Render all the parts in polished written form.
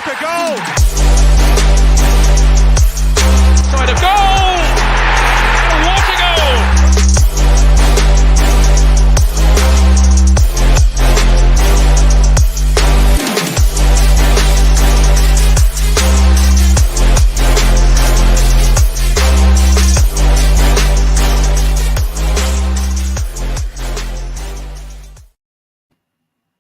look, a goal! Side of goal! Oh, what a goal!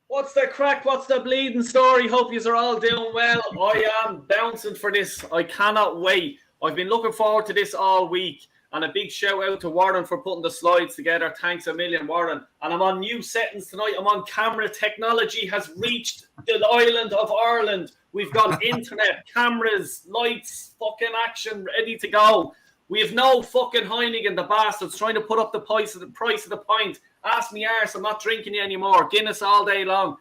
What's the crack? What's the bleeding story? Hope you are all doing well. I am bouncing for this. I cannot wait. I've been looking forward to this all week. And a big shout out to Warren for putting the slides together. Thanks a million, Warren. And I'm on new settings tonight. I'm on camera. Technology has reached the island of Ireland. We've got internet, cameras, lights, fucking action, ready to go. We have no fucking Heineken, the bastards, trying to put up the price of the pint. Ask me arse, I'm not drinking you anymore. Guinness all day long.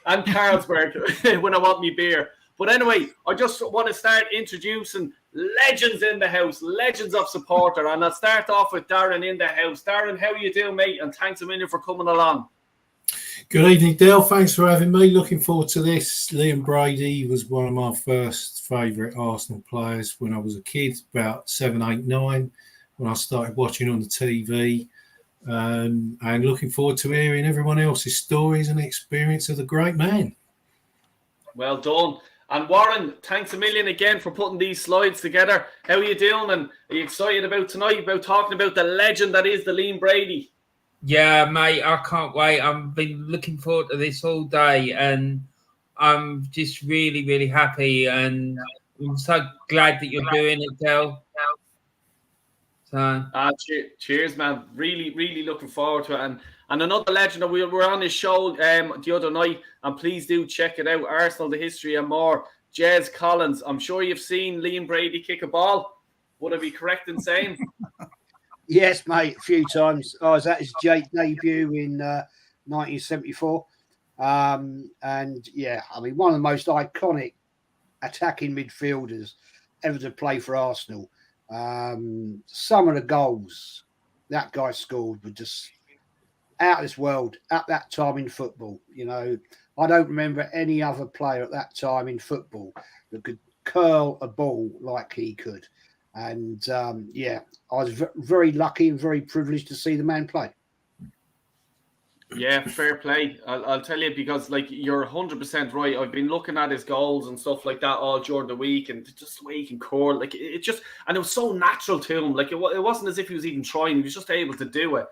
And Carlsberg when I want me beer. But anyway, I just want to start introducing legends in the house, legends of supporter. And I'll start off with Darren in the house. Darren, how are you doing, mate? And thanks a million for coming along. Good evening, Dale. Thanks for having me. Looking forward to this. Liam Brady was one of my first favourite Arsenal players when I was a kid, about 7, 8, 9, when I started watching on the TV. And looking forward to hearing everyone else's stories and experience of the great man. Well done. And Warren, thanks a million again for putting these slides together. How are you doing? And are you excited about tonight, about talking about the legend that is the Liam Brady? Yeah, mate, I can't wait. I've been looking forward to this all day, and I'm just really, really happy. And I'm so glad that you're doing it, Del. So. Cheers, man. Really, really looking forward to it. And another legend that we were on his show the other night, and please do check it out. Arsenal, the history and more. Jez Collins. I'm sure you've seen Liam Brady kick a ball. Would I be correct in saying? Yes, mate, a few times. I was at his debut in 1974. And yeah, I mean, one of the most iconic attacking midfielders ever to play for Arsenal. Some of the goals that guy scored were just out of this world at that time in football. You know, I don't remember any other player at that time in football that could curl a ball like he could. And yeah, I was very lucky and very privileged to see the man play. Yeah, fair play. I'll tell you, because like you're 100% right. I've been looking at his goals and stuff like that all during the week, and just the way he can curl, like it just, and it was so natural to him. Like it wasn't as if he was even trying; he was just able to do it.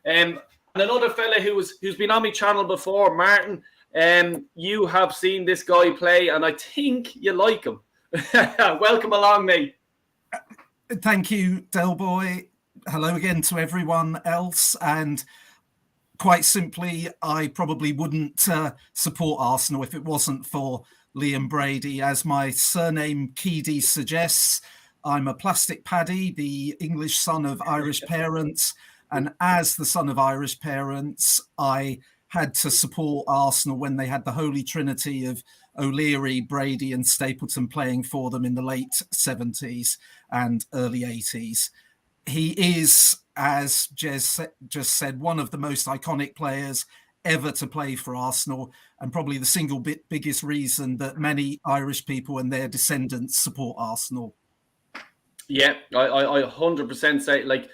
And another fella who's been on my channel before, Martin. You have seen this guy play, and I think you like him. Welcome along, mate. Thank you, Del Boy. Hello again to everyone else, and. Quite simply, I probably wouldn't support Arsenal if it wasn't for Liam Brady. As my surname Keedy suggests, I'm a plastic paddy, the English son of Irish parents. And as the son of Irish parents, I had to support Arsenal when they had the holy trinity of O'Leary, Brady and Stapleton playing for them in the late 70s and early 80s. He is, as Jez just said, one of the most iconic players ever to play for Arsenal, and probably the single biggest reason that many Irish people and their descendants support Arsenal. Yeah, I 100% say, like,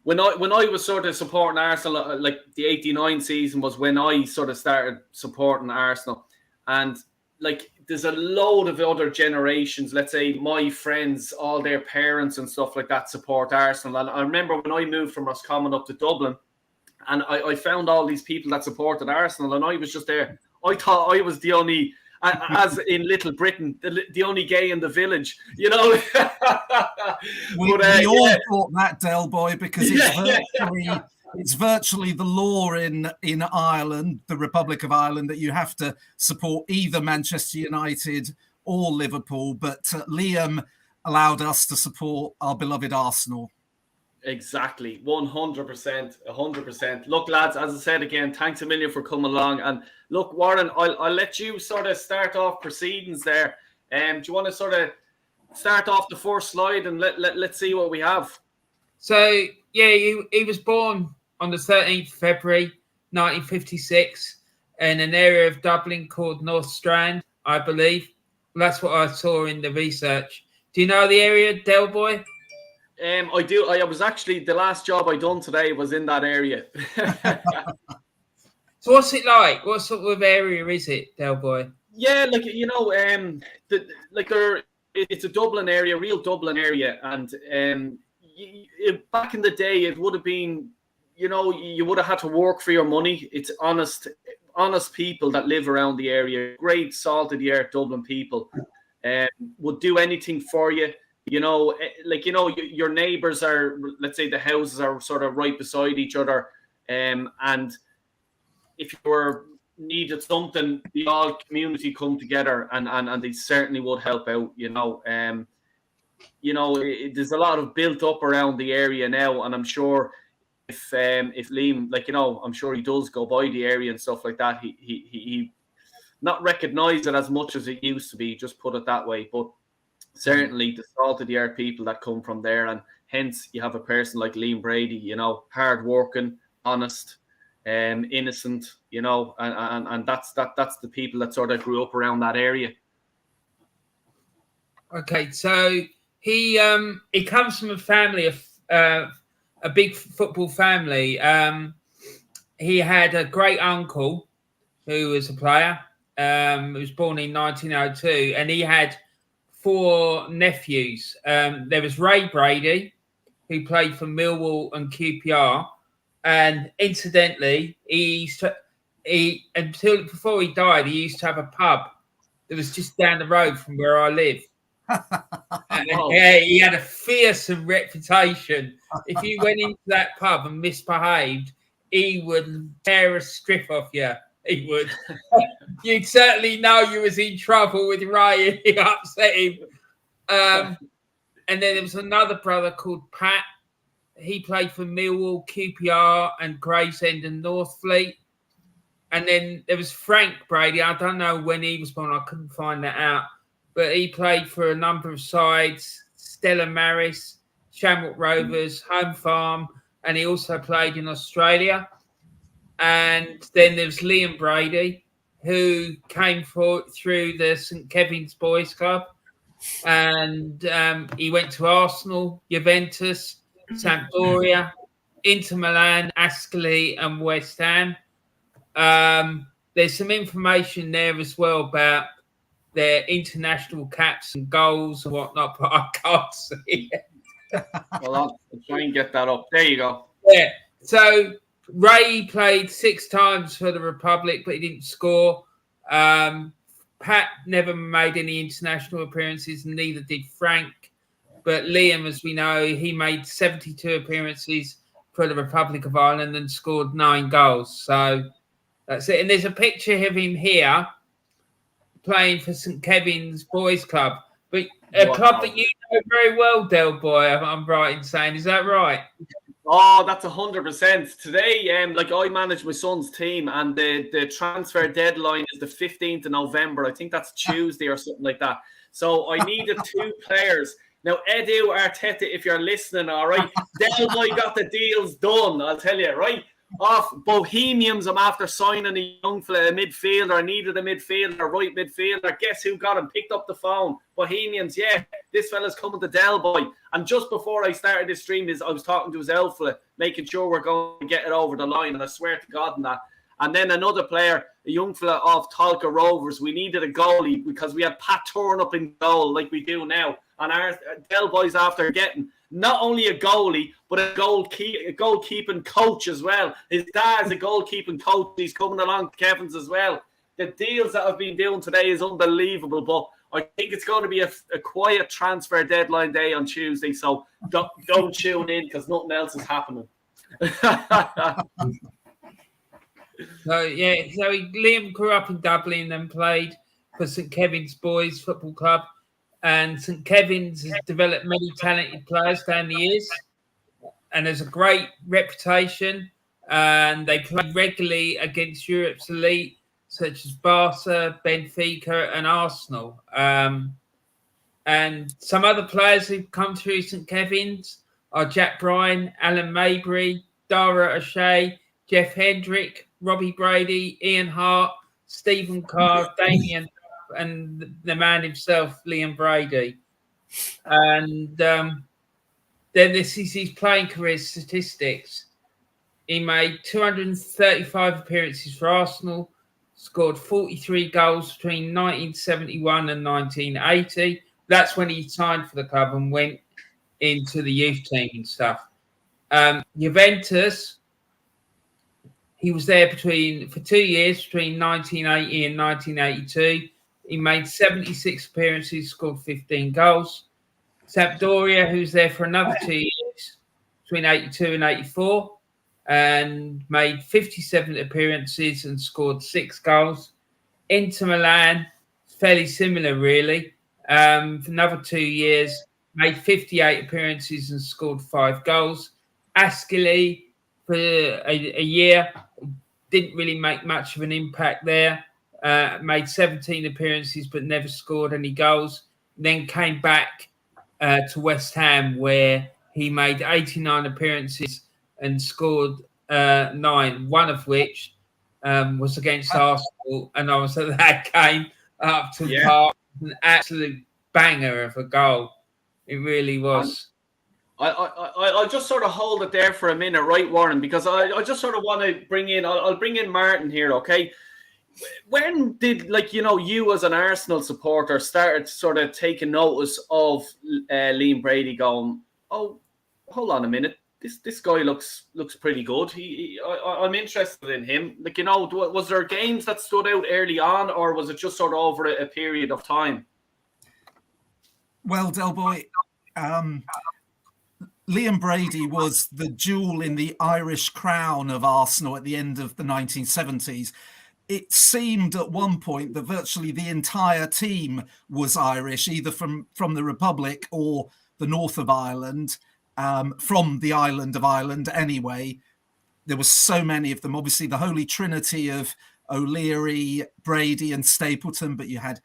when I was sort of supporting Arsenal, like the 89 season was when I sort of started supporting Arsenal. And like, there's a load of other generations, let's say my friends, all their parents and stuff like that support Arsenal. And I remember when I moved from Roscommon up to Dublin, and I found all these people that supported Arsenal, and I was just there. I thought I was the only, as in Little Britain, the only gay in the village, you know. We all thought that, Del Boy, because it's virtually the law in Ireland, the Republic of Ireland, that you have to support either Manchester United or Liverpool. But Liam allowed us to support our beloved Arsenal. Exactly, 100%, 100%. Look, lads, as I said again, thanks a million for coming along. And look, Warren, I'll let you sort of start off proceedings there. Do you want to sort of start off the first slide and let's see what we have? So, yeah, he was born on the 13th of February, 1956, in an area of Dublin called North Strand, I believe. That's what I saw in the research. Do you know the area, Del Boy? I do. I was actually, the last job I done today was in that area. So what's it like? What sort of area is it, Del Boy? Yeah, like, you know, it's a Dublin area, real Dublin area, and back in the day, it would have been, you know, you would have had to work for your money. It's honest people that live around the area, great salt of the earth Dublin people, would do anything for you. You know, like, you know, your neighbours are, let's say the houses are sort of right beside each other, and if you were needed something, the all community come together, and they certainly would help out. You know, there's a lot of built up around the area now, and I'm sure if Liam, like, you know, I'm sure he does go by the area and stuff like that. He not recognise it as much as it used to be. Just put it that way, but certainly the salt of the earth people that come from there, and hence you have a person like Liam Brady, you know, hard working, honest, innocent, you know, and that's the people that sort of grew up around that area. Okay, so he comes from a family of a big football family. He had a great uncle who was a player. He was born in 1902, and he had 4 nephews. There was Ray Brady, who played for Millwall and QPR. And incidentally, until before he died, he used to have a pub that was just down the road from where I live. And yeah, he had a fearsome reputation. If you went into that pub and misbehaved, he would tear a strip off you. He would. You'd certainly know you was in trouble with Ray if you upset him. And then there was another brother called Pat. He played for Millwall, QPR, and Gravesend and Northfleet. And then there was Frank Brady. I don't know when he was born. I couldn't find that out. But he played for a number of sides, Stella Maris, Shamrock Rovers, Home Farm, and he also played in Australia. And then there's Liam Brady, who came through the St Kevin's Boys Club. And he went to Arsenal, Juventus, Sampdoria, Inter Milan, Ascoli, and West Ham. There's some information there as well about their international caps and goals and whatnot, but I can't see it. Well, I'll try and get that up. There you go. Yeah. So Ray played 6 times for the Republic, but he didn't score. Pat never made any international appearances, and neither did Frank. But Liam, as we know, he made 72 appearances for the Republic of Ireland and scored 9 goals. So that's it. And there's a picture of him here playing for St Kevin's Boys Club, but a club that you know very well, Del Boy, I'm right in saying. Is that right? Oh, that's 100%. Today, like, I manage my son's team, and the transfer deadline is the 15th of November. I think that's Tuesday or something like that. So I needed 2 players. Now, Edu Arteta, if you're listening, all right, Del Boy got the deals done, I'll tell you, right? Off Bohemians, I'm after signing a young fella, a midfielder. I needed a midfielder, a right midfielder. Guess who got him? Picked up the phone. Bohemians, yeah, this fella's coming to Del Boy. And just before I started this stream, I was talking to his elf fella, making sure we're going to get it over the line. And I swear to God on that. And then another player, a young fella off Talca Rovers. We needed a goalie because we had Pat Turn up in goal like we do now. And our Del Boy's after getting not only a goalie, but a goalkeeping coach as well. His dad's a goalkeeping coach. He's coming along to Kevin's as well. The deals that I've been doing today is unbelievable, but I think it's going to be a quiet transfer deadline day on Tuesday, so don't tune in because nothing else is happening. Liam grew up in Dublin and played for St Kevin's Boys Football Club. And St Kevin's has developed many talented players down the years, and there's a great reputation. And they play regularly against Europe's elite, such as Barca, Benfica, and Arsenal. And some other players who've come through St Kevin's are Jack Bryan, Alan Maybury, Dara O'Shea, Jeff Hendrick, Robbie Brady, Ian Hart, Stephen Carr, Damien and the man himself, Liam Brady. And then this is his playing career statistics. He made 235 appearances for Arsenal, scored 43 goals between 1971 and 1980. That's when he signed for the club and went into the youth team and stuff. Juventus, he was there for 2 years, between 1980 and 1982. He made 76 appearances, scored 15 goals. Sampdoria, who was there for another 2 years, between 82 and 84, and made 57 appearances and scored 6 goals. Inter Milan, fairly similar, really. For another 2 years, made 58 appearances and scored 5 goals. Ascoli, for a year, didn't really make much of an impact there. Made 17 appearances but never scored any goals. Then came back to West Ham, where he made 89 appearances and scored 9, one of which was against Arsenal, and I was at that game up to Park. An absolute banger of a goal. It really was. I'll just sort of hold it there for a minute, right, Warren? Because I just sort of want to bring in. I'll bring in Martin here, okay? When did, you as an Arsenal supporter started sort of taking notice of Liam Brady going, oh, hold on a minute, this guy looks pretty good. I'm interested in him. Was there games that stood out early on, or was it just sort of over a period of time? Well, Del Boy, Liam Brady was the jewel in the Irish crown of Arsenal at the end of the 1970s. It seemed at one point that virtually the entire team was Irish, either from the Republic or the north of Ireland, from the island of Ireland anyway. There were so many of them. Obviously, the holy trinity of O'Leary, Brady and Stapleton, but you had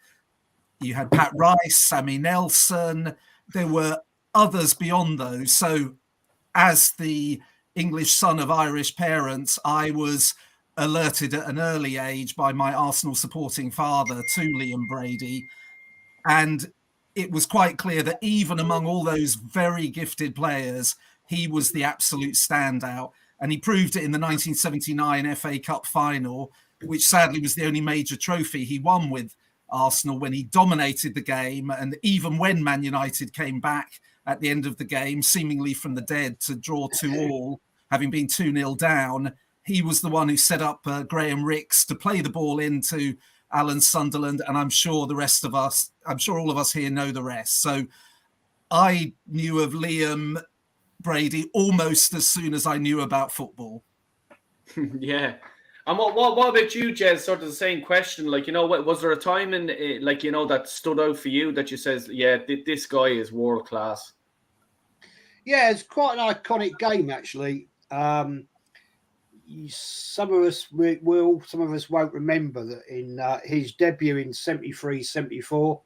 Pat Rice, Sammy Nelson. There were others beyond those. So as the English son of Irish parents, I was alerted at an early age by my Arsenal supporting father to Liam Brady. And it was quite clear that even among all those very gifted players, he was the absolute standout. And he proved it in the 1979 FA Cup final, which sadly was the only major trophy he won with Arsenal, when he dominated the game. And even when Man United came back at the end of the game, seemingly from the dead, to draw 2-2, having been 2-0 down, he was the one who set up Graham Rix to play the ball into Alan Sunderland. And I'm sure all of us here know the rest. So I knew of Liam Brady almost as soon as I knew about football. Yeah. And what about you, Jez? Sort of the same question. Was there a time in that stood out for you that you says, yeah, this guy is world class? Yeah, it's quite an iconic game, actually. Some of us will, some of us won't remember that in his debut in 73-74,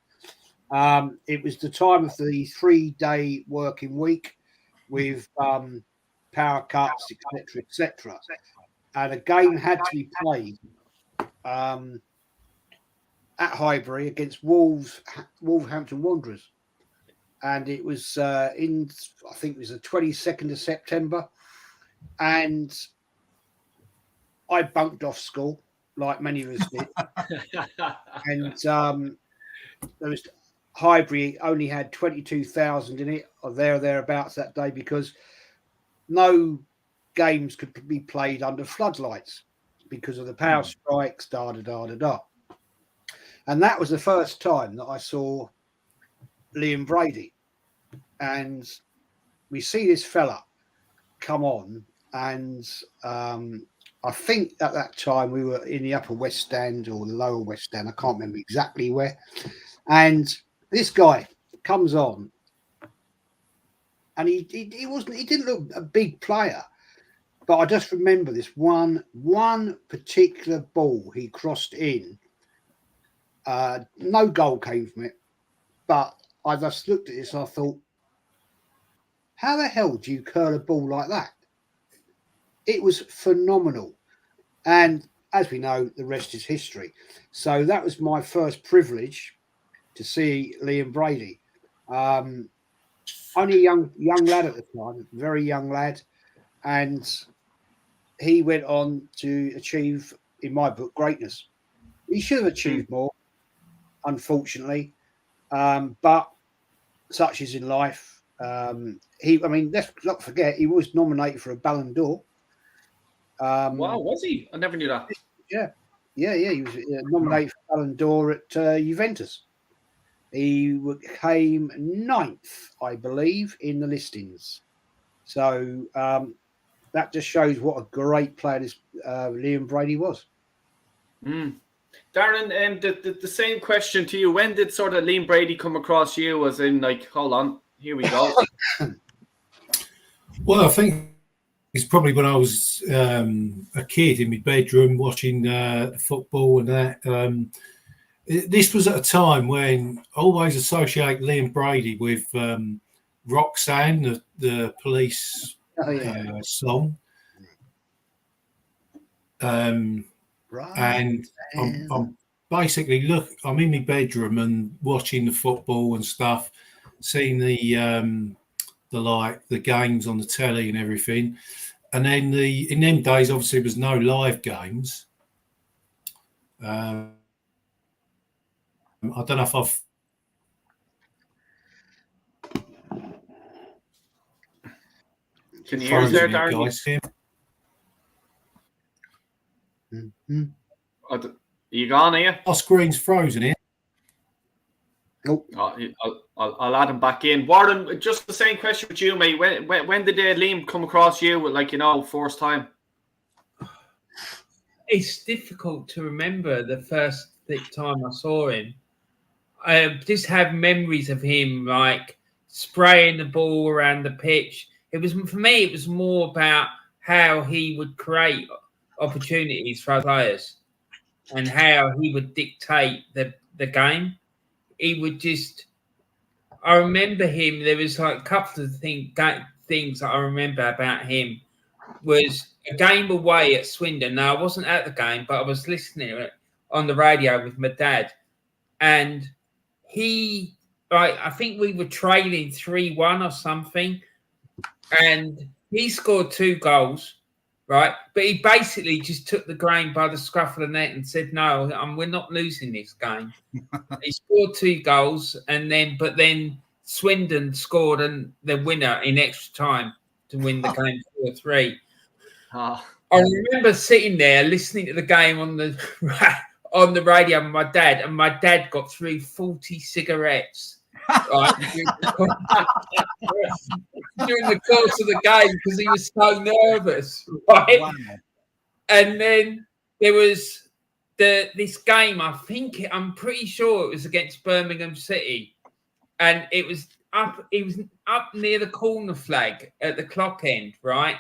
it was the time of the 3-day working week with power cuts, etc. And a game had to be played at Highbury against Wolverhampton Wanderers. And it was I think it was the 22nd of September. And I bunked off school, like many of us did. And there was Highbury only had 22,000 in it, or thereabouts that day, because no games could be played under floodlights because of the power strikes, And that was the first time that I saw Liam Brady. And we see this fella come on, and I think at that time we were in the upper West Stand or the lower West Stand. I can't remember exactly where. And this guy comes on, and he didn't look a big player, but I just remember this one particular ball he crossed in. No goal came from it, but I just looked at this and I thought, how the hell do you curl a ball like that? It was phenomenal. And as we know, the rest is history. So that was my first privilege to see Liam Brady. Only a young lad at the time, very young lad, and he went on to achieve, in my book, greatness. He should have achieved more, unfortunately, but such is in life. Let's not forget, he was nominated for a Ballon d'Or. Wow, was he? I never knew that. Yeah. He was nominated for Ballon d'Or at Juventus. He came 9th, I believe, in the listings. So that just shows what a great player this Liam Brady was. Darren, the same question to you. When did sort of Liam Brady come across you? As in, like, hold on, here we go. Well, I think it's probably when I was a kid in my bedroom watching football and that. This was at a time when I always associate Liam Brady with Roxanne, the Police song. Right. And I'm basically I'm in my bedroom and watching the football and stuff, seeing the games on the telly and everything. And then in them days, obviously, there was no live games. I don't know if I've. Can you hear us there, Darren? Guys? Are you gone, are you? Our screen's frozen here. Nope. I'll add him back in. Warren, just the same question with you, mate. When did Liam come across you, first time? It's difficult to remember the first time I saw him. I just have memories of him like spraying the ball around the pitch. It was more about how he would create opportunities for players and how he would dictate the game. He would I remember him. There was like a couple of things that I remember about him. Was a game away at Swindon. Now, I wasn't at the game, but I was listening to it on the radio with my dad. And I think we were trailing 3-1 or something. And he scored 2 goals, right? But he basically just took the game by the scruff of the neck and said, no, we're not losing this game. He scored 2 goals, but then Swindon scored the winner in extra time to win the game 4-3. I remember sitting there listening to the game on the radio with my dad, and my dad got through 40 cigarettes during the course of the game because he was so nervous, right? Wow. And then there was this game. I'm pretty sure it was against Birmingham City, and it was up near the corner flag at the clock end, right?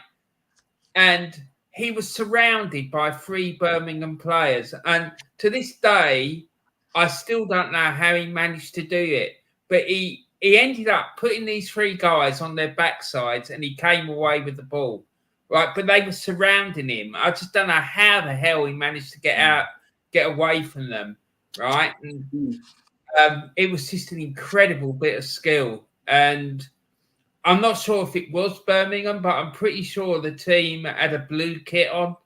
And he was surrounded by 3 Birmingham players. And to this day, I still don't know how he managed to do it. But he ended up putting these 3 guys on their backsides and he came away with the ball. Right. But they were surrounding him. I just don't know how the hell he managed to get away from them. Right. And it was just an incredible bit of skill. And I'm not sure if it was Birmingham, but I'm pretty sure the team had a blue kit on.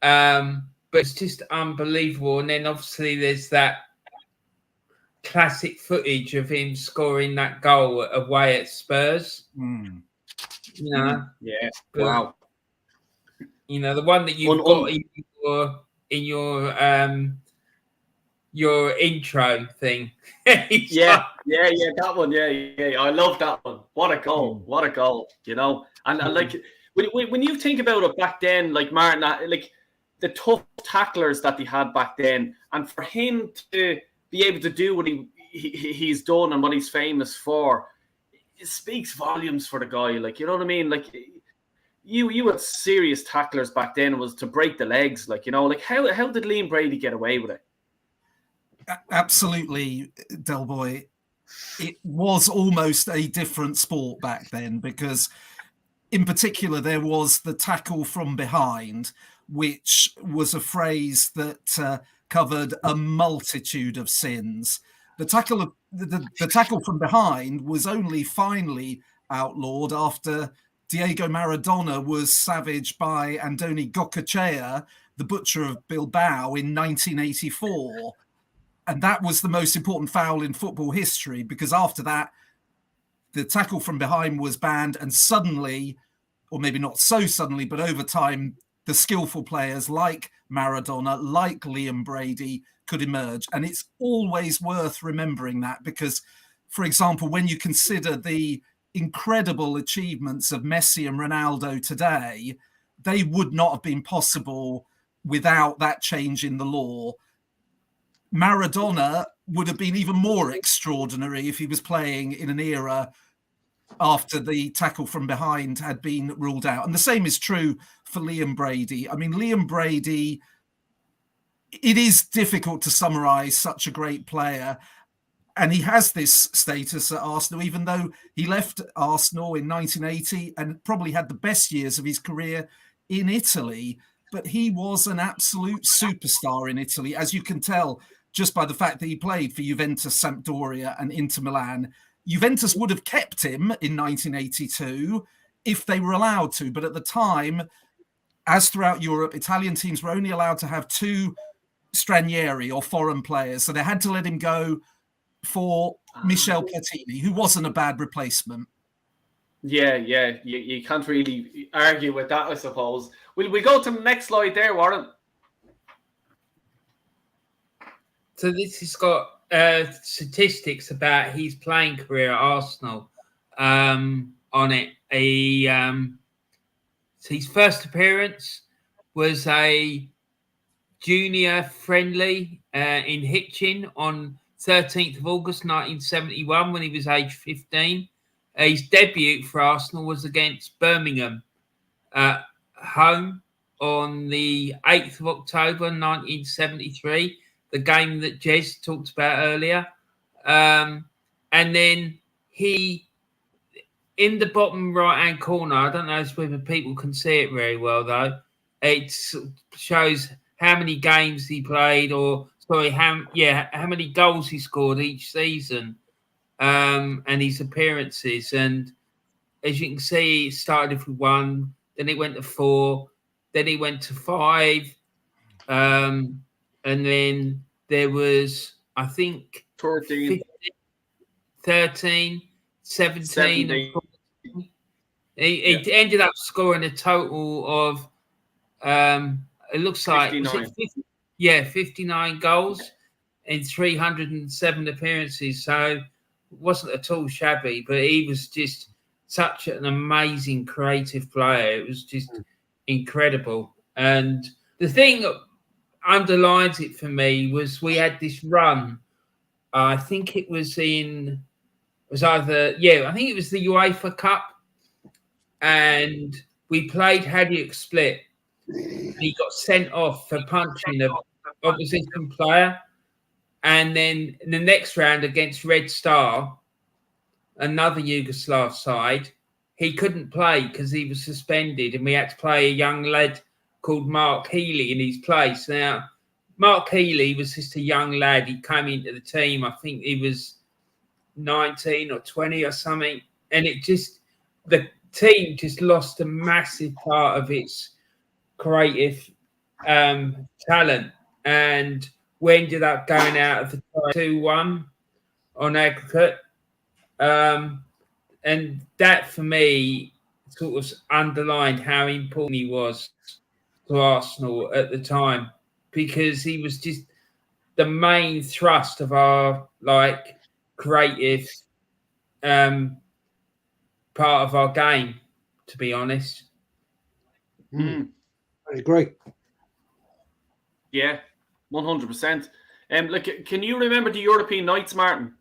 But it's just unbelievable. And then obviously there's that classic footage of him scoring that goal away at Spurs. You know? Yeah. But, wow. You know, the one that you've got in your intro thing. yeah, that one. Yeah. I love that one. What a goal. What a goal, you know. And like when you think about it back then, like Martin, like the tough tacklers that he had back then, and for him to be able to do what he's done and what he's famous for, it speaks volumes for the guy. Like, you know what I mean? Like you had serious tacklers back then. It was to break the legs, like, you know, like how did Liam Brady get away with it? Absolutely, Del Boy. It was almost a different sport back then because, in particular, there was the tackle from behind, which was a phrase that covered a multitude of sins. The tackle from behind was only finally outlawed after Diego Maradona was savaged by Andoni Gocochea, the butcher of Bilbao, in 1984. And that was the most important foul in football history, because after that, the tackle from behind was banned, and suddenly, or maybe not so suddenly, but over time, the skillful players like Maradona, like Liam Brady, could emerge. And it's always worth remembering that, because, for example, when you consider the incredible achievements of Messi and Ronaldo today, they would not have been possible without that change in the law. Maradona would have been even more extraordinary if he was playing in an era after the tackle from behind had been ruled out. And the same is true for Liam Brady. I mean, Liam Brady, it is difficult to summarize such a great player. And he has this status at Arsenal, even though he left Arsenal in 1980 and probably had the best years of his career in Italy. But he was an absolute superstar in Italy, as you can tell just by the fact that he played for Juventus, Sampdoria and Inter Milan. Juventus would have kept him in 1982 if they were allowed to. But at the time, as throughout Europe, Italian teams were only allowed to have 2 stranieri or foreign players. So they had to let him go for Michel Platini, who wasn't a bad replacement. Yeah, you can't really argue with that, I suppose. Will we go to the next slide there, Warren? So this has got statistics about his playing career at Arsenal on it. So his first appearance was a junior friendly in Hitchin on 13th of August 1971 when he was age 15. His debut for Arsenal was against Birmingham at home on the 8th of October 1973, the game that Jez talked about earlier. And then he, in the bottom right-hand corner, I don't know whether people can see it very well, though, it shows how many games he played, or how many goals he scored each season, and his appearances. And as you can see, it started with 1, then it went to 4, then he went to 5, and then there was, I think, 13, 13, 17. And 14. He ended up scoring a total of, it looks like 59. 59 goals in 307 appearances. So it wasn't at all shabby, but he was just such an amazing creative player. It was just incredible. And the thing that underlines it for me was we had this run. I think it was the UEFA Cup, and we played Hajduk Split. He got sent off for punching an opposition player. And then in the next round against Red Star, another Yugoslav side, he couldn't play because he was suspended, and we had to play a young lad called Mark Healy in his place. Now, Mark Healy was just a young lad. He came into the team, I think he was 19 or 20 or something. And the team just lost a massive part of its creative talent, and we ended up going out of the tie 2-1 on aggregate, and that for me sort of underlined how important he was to Arsenal at the time, because he was just the main thrust of our creative part of our game, to be honest. I agree. Yeah, 100%. Can you remember the European nights, Martin?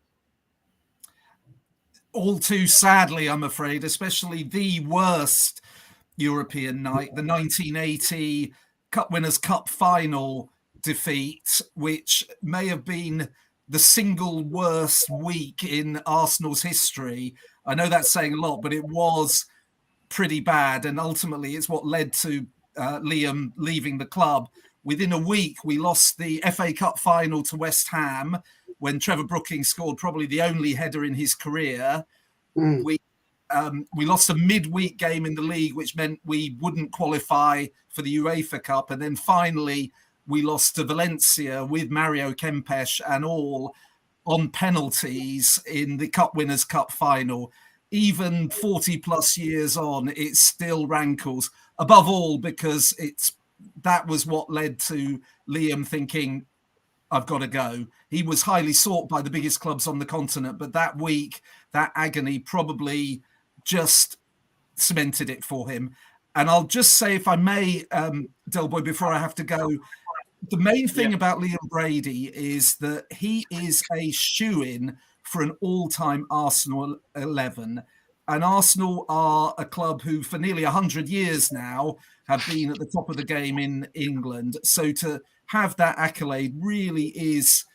All too sadly, I'm afraid, especially the worst European night, the 1980 Cup Winners' Cup final defeat, which may have been the single worst week in Arsenal's history. I know that's saying a lot, but it was pretty bad, and ultimately it's what led to Liam leaving the club. Within a week, we lost the FA Cup final to West Ham when Trevor Brooking scored probably the only header in his career. We lost a midweek game in the league, which meant we wouldn't qualify for the UEFA Cup. And then finally, we lost to Valencia with Mario Kempes and all on penalties in the Cup Winners' Cup final. Even 40 plus years on, it still rankles. Above all, because that was what led to Liam thinking, I've got to go. He was highly sought by the biggest clubs on the continent, but that week, that agony probably just cemented it for him. And I'll just say, if I may, Del Boy, before I have to go, the main thing about Liam Brady is that he is a shoo-in for an all-time Arsenal 11. And Arsenal are a club who, for nearly 100 years now, have been at the top of the game in England. So to have that accolade really is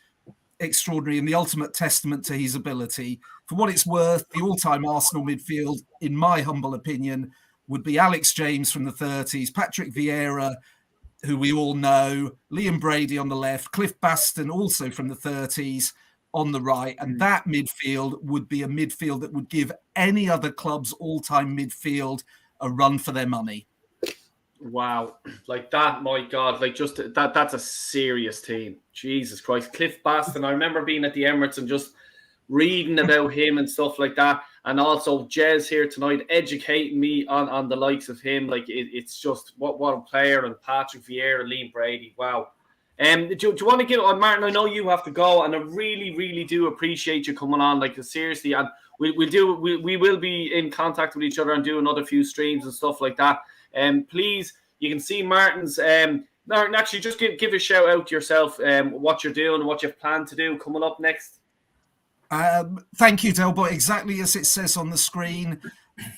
extraordinary and the ultimate testament to his ability. For what it's worth, the all-time Arsenal midfield, in my humble opinion, would be Alex James from the 30s, Patrick Vieira, who we all know, Liam Brady on the left, Cliff Baston also from the 30s on the right. And that midfield would be a midfield that would give any other club's all-time midfield a run for their money. Wow. Like that, my God, like just that's a serious team. Jesus Christ. Cliff Baston, I remember being at the Emirates and just reading about him and stuff like that. And also Jez here tonight educating me on the likes of him. Like it's just what a player. And Patrick Vieira, Liam Brady. Wow. Do you want to give Martin? I know you have to go, and I really, really do appreciate you coming on. Like seriously, and we will be in contact with each other and do another few streams and stuff like that. Please, you can see Martin's. Martin, actually, just give a shout out to yourself. What you're doing, what you've planned to do coming up next. Thank you, Delboy. Exactly as it says on the screen.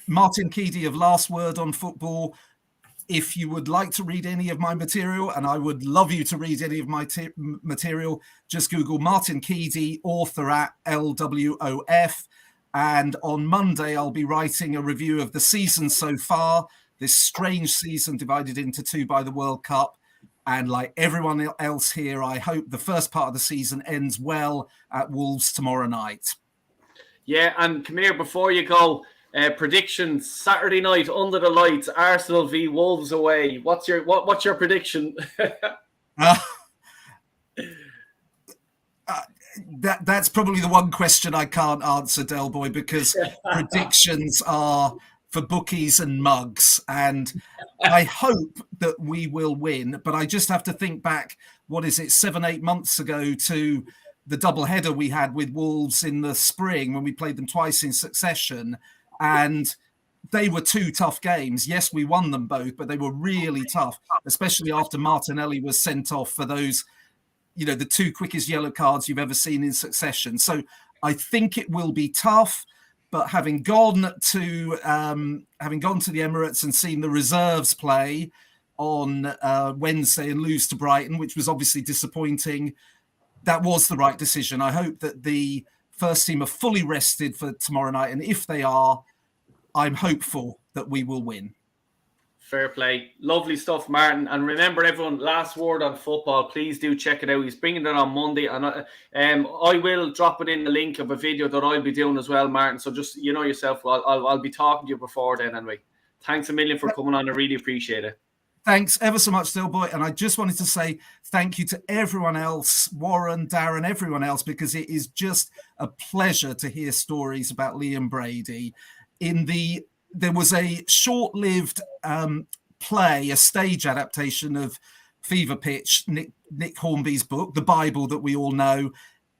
Martin Keedy of Last Word on Football. If you would like to read any of my material, and I would love you to read any of my material, just Google Martin Keedy, author at LWOF. And on Monday, I'll be writing a review of the season so far, this strange season divided into two by the World Cup. And like everyone else here, I hope the first part of the season ends well at Wolves tomorrow night. Yeah, and come here, before you go, predictions Saturday night under the lights, Arsenal v Wolves away. What's your prediction? That's probably the one question I can't answer, Del Boy, because predictions are for bookies and mugs, and I hope that we will win, but I just have to think back, 7-8 months ago, to the doubleheader we had with Wolves in the spring when we played them twice in succession, and they were two tough games. Yes, we won them both, but they were really tough, especially after Martinelli was sent off for those, the two quickest yellow cards you've ever seen in succession. So I think it will be tough. But having gone to the Emirates and seen the reserves play on Wednesday and lose to Brighton, which was obviously disappointing, that was the right decision. I hope that the first team are fully rested for tomorrow night. And if they are, I'm hopeful that we will win. Fair play. Lovely stuff, Martin. And remember, everyone, Last Word on Football, please do check it out. He's bringing it on Monday. And I will drop it in the link of a video that I'll be doing as well, Martin. So just, yourself, I'll be talking to you before then anyway. Thanks a million for coming on. I really appreciate it. Thanks ever so much, Stillboy. And I just wanted to say thank you to everyone else, Warren, Darren, everyone else, because it is just a pleasure to hear stories about Liam Brady. There was a short-lived play, a stage adaptation of Fever Pitch, Nick Hornby's book, The Bible that we all know.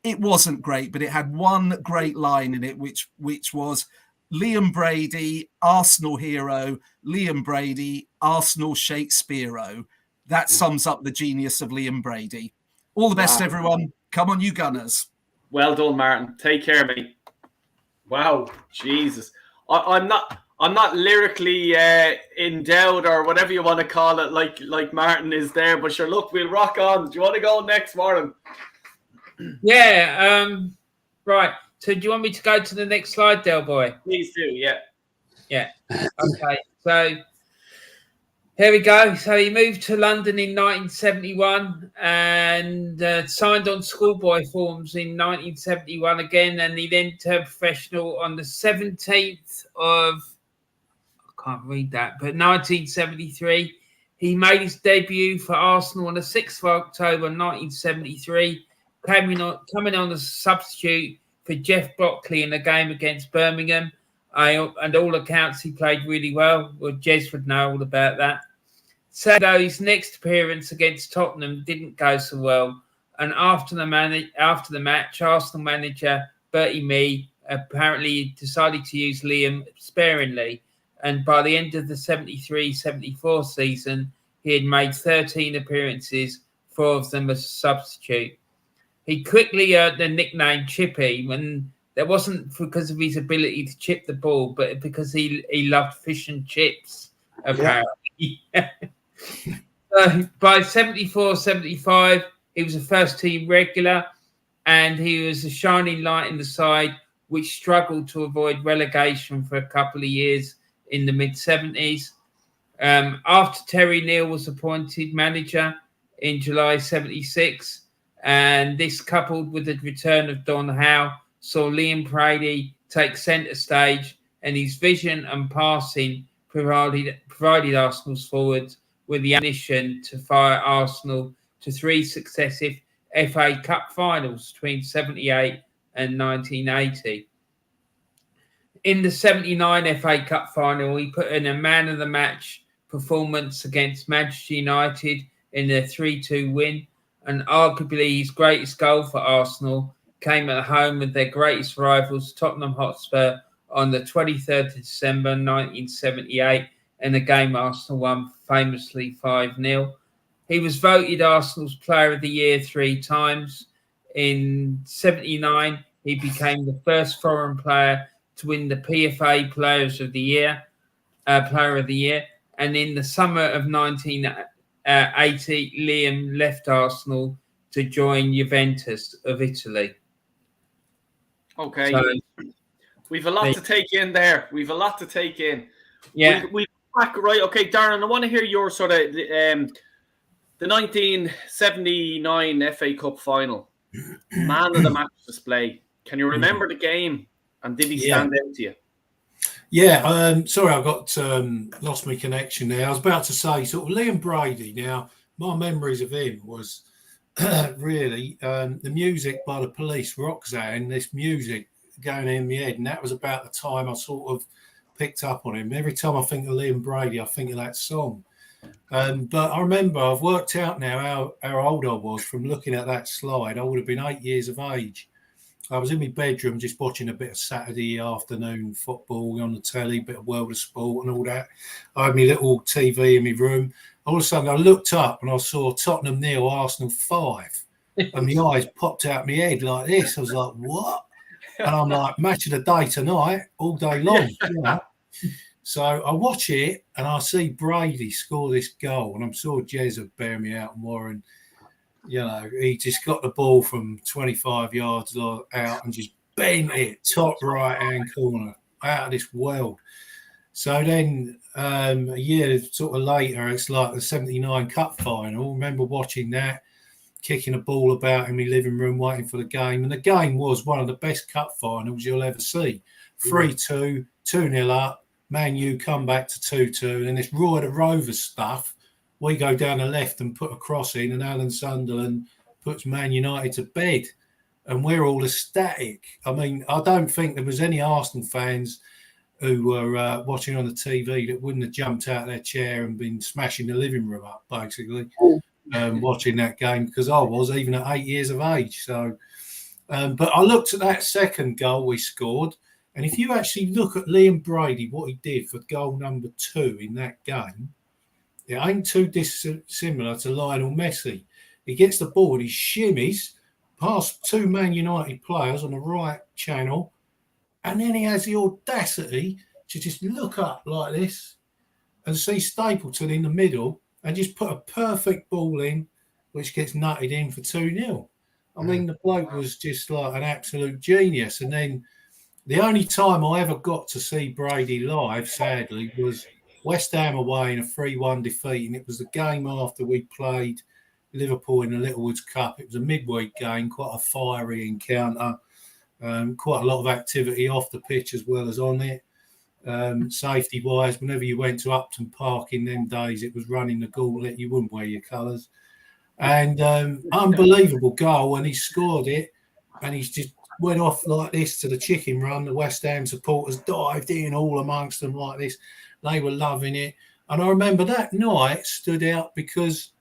It wasn't great, but it had one great line in it, which was Liam Brady, Arsenal hero, Liam Brady, Arsenal Shakespeare-o. That sums up the genius of Liam Brady. All the best, everyone. Come on, you Gunners. Well done, Martin. Take care, mate. Wow, Jesus. I'm not lyrically endowed or whatever you want to call it, like Martin is there. But sure, look, we'll rock on. Do you want to go next, Martin? Yeah. Right. So do you want me to go to the next slide, Del Boy? Please do, yeah. Yeah. Okay. So Here we go. So he moved to London in 1971 and signed on schoolboy forms in 1971 again. And he then turned professional on the 17th of, I can't read that, but 1973. He made his debut for Arsenal on the 6th of October 1973, coming on as a substitute for Jeff Blockley in a game against Birmingham. And all accounts, he played really well. Well, Jez would know all about that. So his next appearance against Tottenham didn't go so well. And after the match, Arsenal manager Bertie Mee apparently decided to use Liam sparingly. And by the end of the 73-74 season, he had made 13 appearances, 4 of them as a substitute. He quickly earned the nickname Chippy, and that wasn't because of his ability to chip the ball, but because he loved fish and chips, apparently. Yeah. So by 74-75, he was a first-team regular, and he was a shining light in the side, which struggled to avoid relegation for a couple of years in the mid-70s. After Terry Neal was appointed manager in July 76, and this coupled with the return of Don Howe, saw Liam Brady take centre stage, and his vision and passing provided Arsenal's forwards with the ammunition to fire Arsenal to 3 successive FA Cup finals between 78 and 1980. In the 79 FA Cup final, he put in a man of the match performance against Manchester United in a 3-2 win, and arguably his greatest goal for Arsenal came at home with their greatest rivals, Tottenham Hotspur, on the 23rd of December 1978, in a game Arsenal won famously 5-0. He was voted Arsenal's Player of the Year 3 times. In 79, he became the first foreign player to win the PFA Player of the Year. And in the summer of 1980, Liam left Arsenal to join Juventus of Italy. Okay. So, we've a lot to take in there. We've a lot to take in. Yeah. We've back, right. Okay, Darren, I want to hear your sort of the 1979 FA Cup final. Man of the match display. Can you remember the game? And did he stand out to you? Yeah, sorry, I got lost my connection there. I was about to say, sort of Liam Brady. Now, my memories of him was really the music by the Police, Roxanne, this music going in my head. And that was about the time I sort of picked up on him. Every time I think of Liam Brady, I think of that song. But I remember, I've worked out now how old I was from looking at that slide. I would have been 8 years of age. I was in my bedroom just watching a bit of Saturday afternoon football on the telly, bit of World of Sport and all that. I had my little TV in my room. All of a sudden, I looked up and I saw Tottenham 0, Arsenal 5. And my eyes popped out my head like this. I was like, what? And I'm like, match of the day tonight, all day long. You know? So I watch it and I see Brady score this goal. And I'm sure Jez would bear me out more. And you know, he just got the ball from 25 yards out and just bent it top right-hand corner out of this world. So then a year sort of later, it's like the 79 Cup final. I remember watching that, kicking a ball about in my living room, waiting for the game. And the game was one of the best cup finals you'll ever see. 3-2, 2-0 up, Man U come back to 2-2. And this Roy the Rovers stuff, we go down the left and put a cross in, and Alan Sunderland puts Man United to bed. And we're all ecstatic. I mean, I don't think there was any Arsenal fans who were watching on the TV that wouldn't have jumped out of their chair and been smashing the living room up, basically, watching that game, because I was, even at 8 years of age. So, but I looked at that second goal we scored, and if you actually look at Liam Brady, what he did for goal number 2 in that game, it ain't too dissimilar to Lionel Messi. He gets the ball and he shimmies past 2 Man United players on the right channel, and then he has the audacity to just look up like this and see Stapleton in the middle and just put a perfect ball in, which gets nutted in for 2-0. I mean, the bloke was just like an absolute genius. And then the only time I ever got to see Brady live, sadly, was West Ham away in a 3-1 defeat, and it was the game after we played Liverpool in the Littlewoods Cup. It was a midweek game, quite a fiery encounter, quite a lot of activity off the pitch as well as on it. Safety-wise, whenever you went to Upton Park in them days, it was running the gauntlet. You wouldn't wear your colours. And unbelievable goal, and he scored it, and he's just went off like this to the chicken run. The West Ham supporters dived in all amongst them like this. They were loving it. And I remember that night stood out because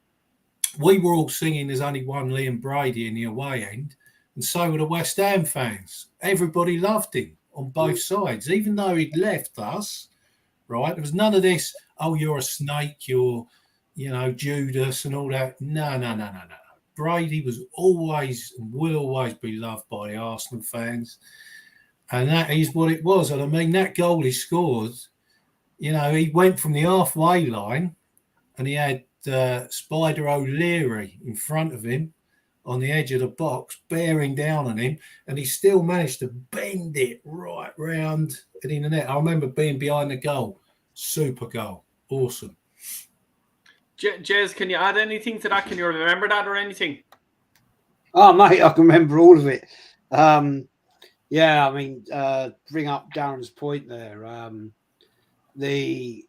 we were all singing There's Only One Liam Brady in the away end, and so were the West Ham fans. Everybody loved him on both sides, even though he'd left us, right? There was none of this, oh, you're a snake, you're, Judas and all that. No. Brady was always and will always be loved by the Arsenal fans. And that is what it was. And I mean, that goal he scored, he went from the halfway line and he had Spider O'Leary in front of him on the edge of the box, bearing down on him, and he still managed to bend it right round and in the net. I remember being behind the goal. Super goal. Awesome. Jez, can you add anything to that? Can you remember that or anything? Oh, mate, I can remember all of it. Bring up Darren's point there. The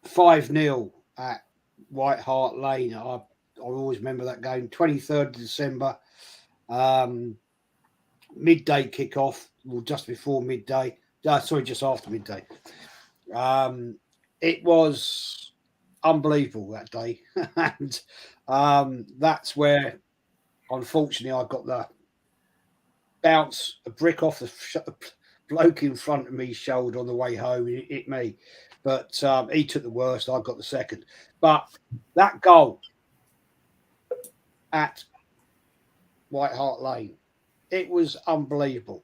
5-0 at White Hart Lane. I always remember that game. 23rd of December. Midday kickoff. Well, just before midday. Just after midday. It was unbelievable that day. And that's where, unfortunately, I got the bounce, a brick off the bloke in front of me shoulder on the way home. It hit me. But he took the worst. I got the second. But that goal at White Hart Lane, it was unbelievable.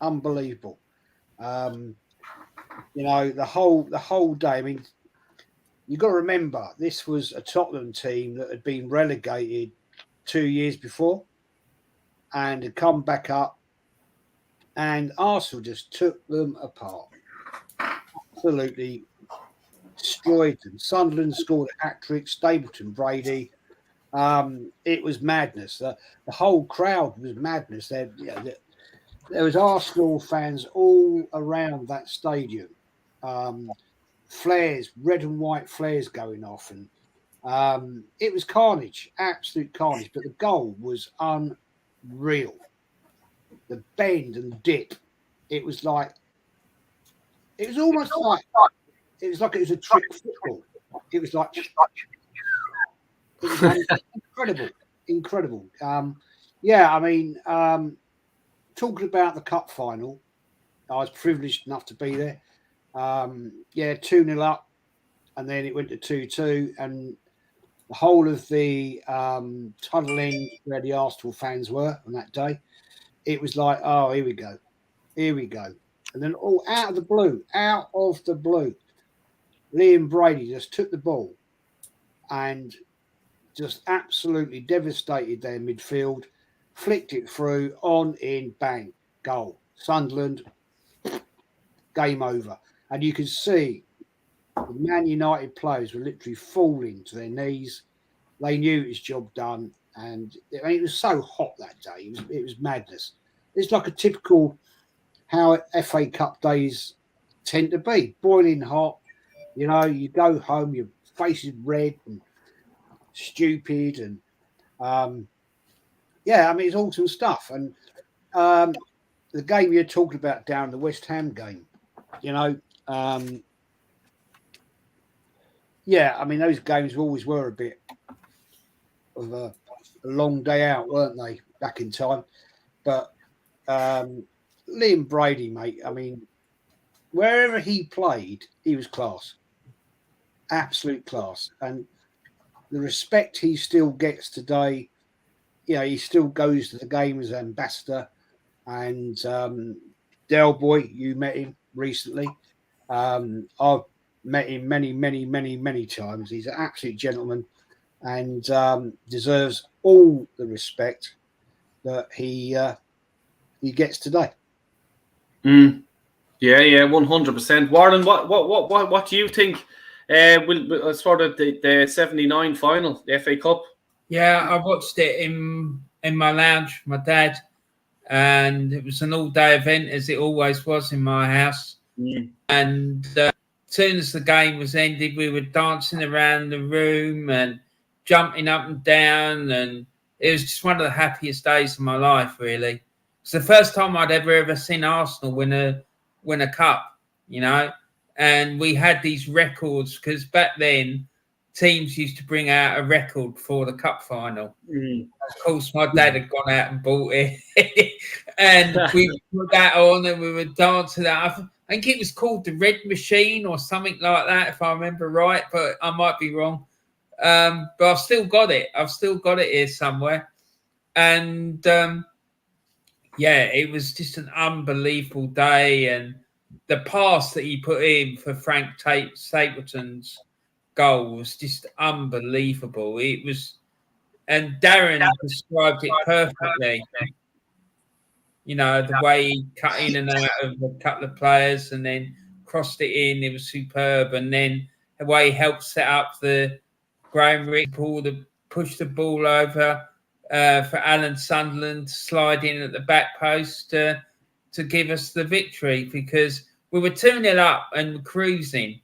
Unbelievable. The whole day. I mean, you've got to remember, this was a Tottenham team that had been relegated 2 years before and had come back up, and Arsenal just took them apart. Absolutely destroyed them. Sunderland scored a hat-trick, Stapleton, Brady. It was madness. The whole crowd was madness. There was Arsenal fans all around that stadium. Flares, red and white flares going off, and it was carnage, absolute carnage. But the goal was unreal. The bend and dip, it was almost like it was a trick football. It was incredible. Talking about the cup final, I was privileged enough to be there. 2-0 up, and then it went to 2-2, and the whole of the tunnel end where the Arsenal fans were on that day, it was like, oh, here we go. And then all out of the blue, Liam Brady just took the ball and just absolutely devastated their midfield, flicked it through, on, in, bang, goal. Sunderland, game over. And you could see the Man United players were literally falling to their knees. They knew it was job done. And it was so hot that day. It was madness. It's like a typical how FA Cup days tend to be. Boiling hot. You go home, your face is red and stupid. And, it's awesome stuff. And the game you're talking about, Darren, the West Ham game, those games always were a bit of a long day out, weren't they, back in time? But Liam Brady, mate, I mean, wherever he played, he was class. Absolute class. And the respect he still gets today, he still goes to the game as ambassador. And Del Boy, you met him recently. I've met him many, many, many, many times. He's an absolute gentleman and deserves all the respect that he gets today. Yeah, 100%. Warren, what do you think? We'll sort of the 79 final, the FA Cup. Yeah, I watched it in my lounge, my dad, and it was an all-day event, as it always was in my house. And as soon as the game was ended, we were dancing around the room and jumping up and down, and it was just one of the happiest days of my life, really. It's the first time I'd ever seen Arsenal win a cup, you know. And we had these records because back then teams used to bring out a record for the cup final. Of course, my dad had gone out and bought it, and we put that on and we would dance to that. I think it was called the Red Machine or something like that, if I remember right, but I might be wrong. But I've still got it. I've still got it here somewhere. And yeah, it was just an unbelievable day. And the pass that he put in for Frank Stapleton's goal was just unbelievable. It was, and Darren described it perfectly. You know, the way he cut in and out of a couple of players and then crossed it in, it was superb. And then the way he helped set up the Graham Rick push the ball over for Alan Sunderland to slide in at the back post to give us the victory, because we were 2-0 up and cruising.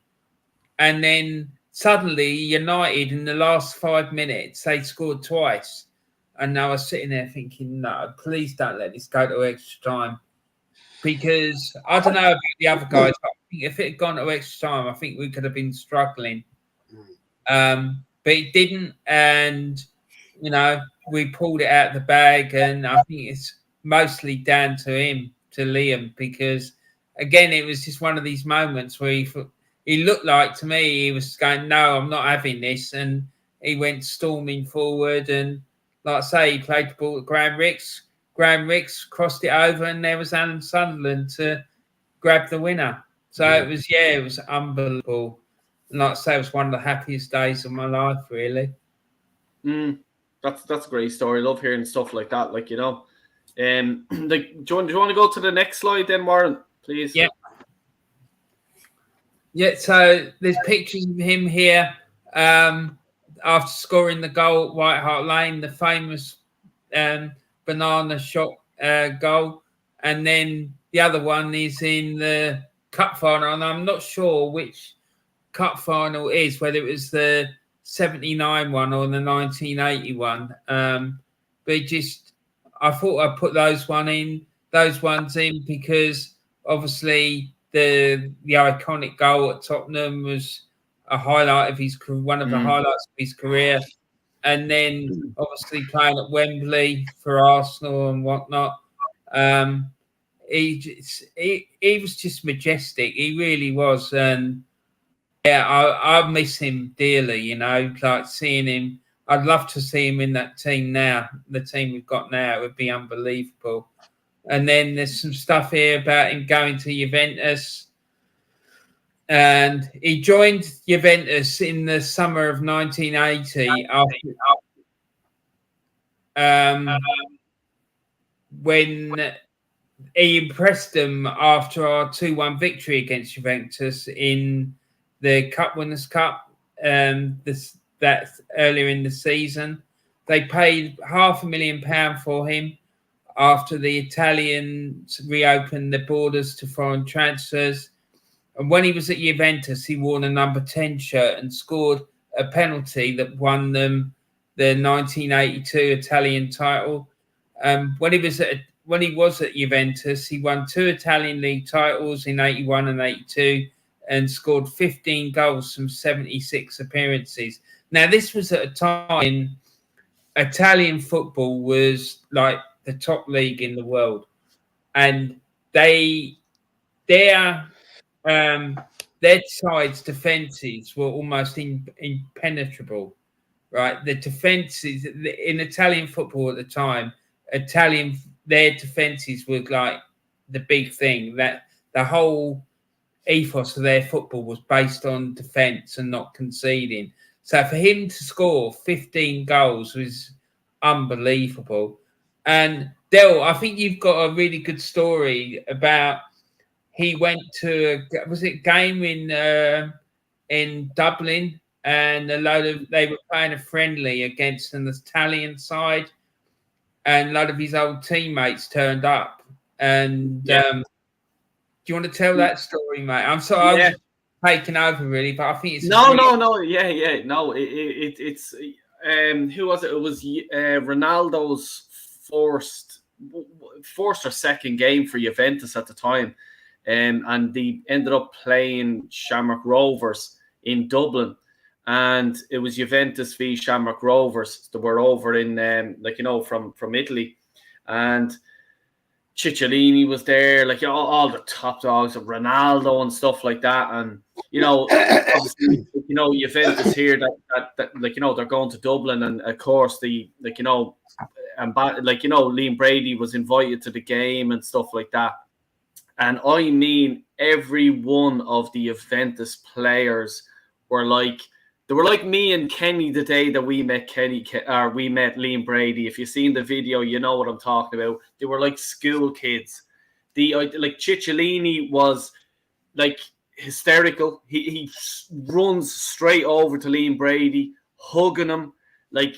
And then suddenly United, in the last 5 minutes, they scored twice. And I was sitting there thinking, no, please don't let this go to extra time. Because I don't know about the other guys, but I think if it had gone to extra time, I think we could have been struggling. But it didn't. And, you know, we pulled it out of the bag. And I think it's mostly down to him, to Liam, because, again, it was just one of these moments where he looked like, to me, he was going, no, I'm not having this. And he went storming forward. And like I say, he played the ball to Graham Ricks. Graham Ricks crossed it over, and there was Alan Sunderland to grab the winner. So it was unbelievable. And like I say, it was one of the happiest days of my life, really. That's a great story. I love hearing stuff like that. Like, you know, like, do you want to go to the next slide then, Warren, please? Yeah. Yeah. So there's pictures of him here after scoring the goal at White Hart Lane, the famous banana shot goal, and then the other one is in the cup final, and I'm not sure which cup final is, whether it was the 79 one or the 1981. But I thought I'd put those ones in because obviously the iconic goal at Tottenham was a highlight of one of the highlights of his career. And then obviously playing at Wembley for Arsenal and whatnot. He was just majestic. He really was. And yeah, I miss him dearly, you know, like seeing him. I'd love to see him in that team now. The team we've got now, it would be unbelievable. And then there's some stuff here about him going to Juventus. And he joined Juventus in the summer of 1980 when he impressed them after our 2-1 victory against Juventus in the Cup Winners' Cup that earlier in the season. They paid £500,000 for him after the Italians reopened the borders to foreign transfers. And when he was at Juventus, he wore the number 10 shirt and scored a penalty that won them the 1982 Italian title. When he was at Juventus, he won 2 Italian league titles in 81 and 82 and scored 15 goals from 76 appearances. Now, this was at a time Italian football was like the top league in the world. And their side's defences were almost impenetrable, right? The defences in Italian football at the time, their defences were like the big thing. That the whole ethos of their football was based on defence and not conceding. So for him to score 15 goals was unbelievable. And Del, I think you've got a really good story about. He went to was it game in in Dublin, and they were playing a friendly against an Italian side, and a lot of his old teammates turned up. And do you want to tell that story, mate? I'm sorry, I was taking over really, but I think it's no. It's who was it? It was Ronaldo's first or second game for Juventus at the time, and they ended up playing Shamrock Rovers in Dublin, and it was Juventus v Shamrock Rovers that were over in from Italy, and Cicciolini was there, all the top dogs of Ronaldo and stuff like that, and obviously, Juventus here that they're going to Dublin, and of course Liam Brady was invited to the game and stuff like that, and I mean every one of the Juventus players were like. They were like me and Kenny the day that we met we met Liam Brady. If you've seen the video, you know what I'm talking about. They were like school kids. Cicciolini was like hysterical. He runs straight over to Liam Brady, hugging him, they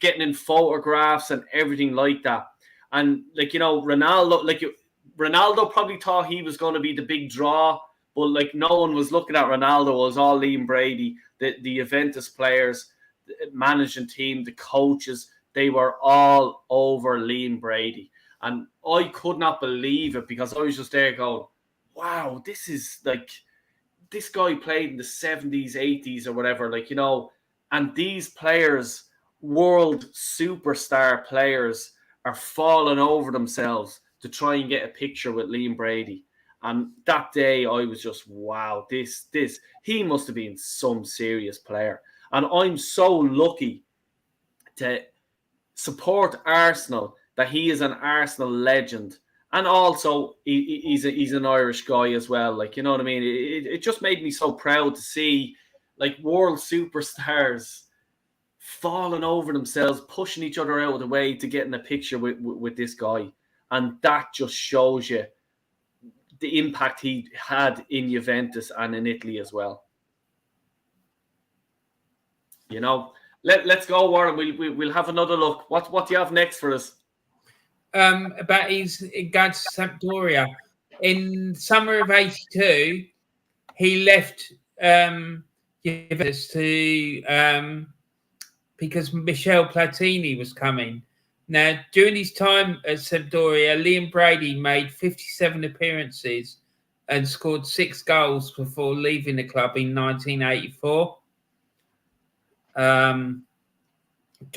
getting in photographs and everything like that. And Ronaldo probably thought he was going to be the big draw, but no one was looking at Ronaldo. It was all Liam Brady. The Juventus players, the managing team, the coaches, they were all over Liam Brady. And I could not believe it, because I was just there going, wow, this is this guy played in the 70s, 80s or whatever, and these players, world superstar players, are falling over themselves to try and get a picture with Liam Brady. And that day, I was just, wow, he must have been some serious player. And I'm so lucky to support Arsenal, that he is an Arsenal legend. And also, he's an Irish guy as well. You know what I mean? It just made me so proud to see, world superstars falling over themselves, pushing each other out of the way to get in a picture with this guy. And that just shows you the impact he had in Juventus and in Italy as well. Let's go, Warren. We'll have another look. What do you have next for us? About his going to Sampdoria in summer of '82. He left Juventus to because Michel Platini was coming. Now, during his time at Sampdoria, Liam Brady made 57 appearances and scored 6 goals before leaving the club in 1984. Do you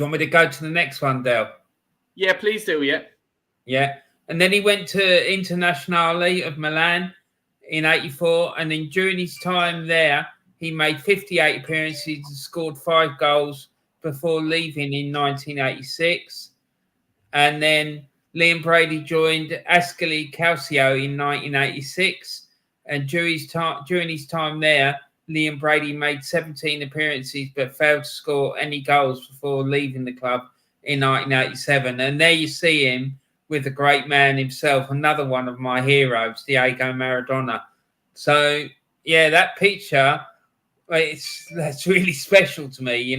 want me to go to the next one, Del? Yeah, please do, yeah. Yeah. And then he went to Internazionale of Milan in '84. And then during his time there, he made 58 appearances and scored 5 goals before leaving in 1986. And then Liam Brady joined Ascoli Calcio in 1986. And during his time there, Liam Brady made 17 appearances but failed to score any goals before leaving the club in 1987. And there you see him with the great man himself, another one of my heroes, Diego Maradona. So, yeah, that picture, that's really special to me,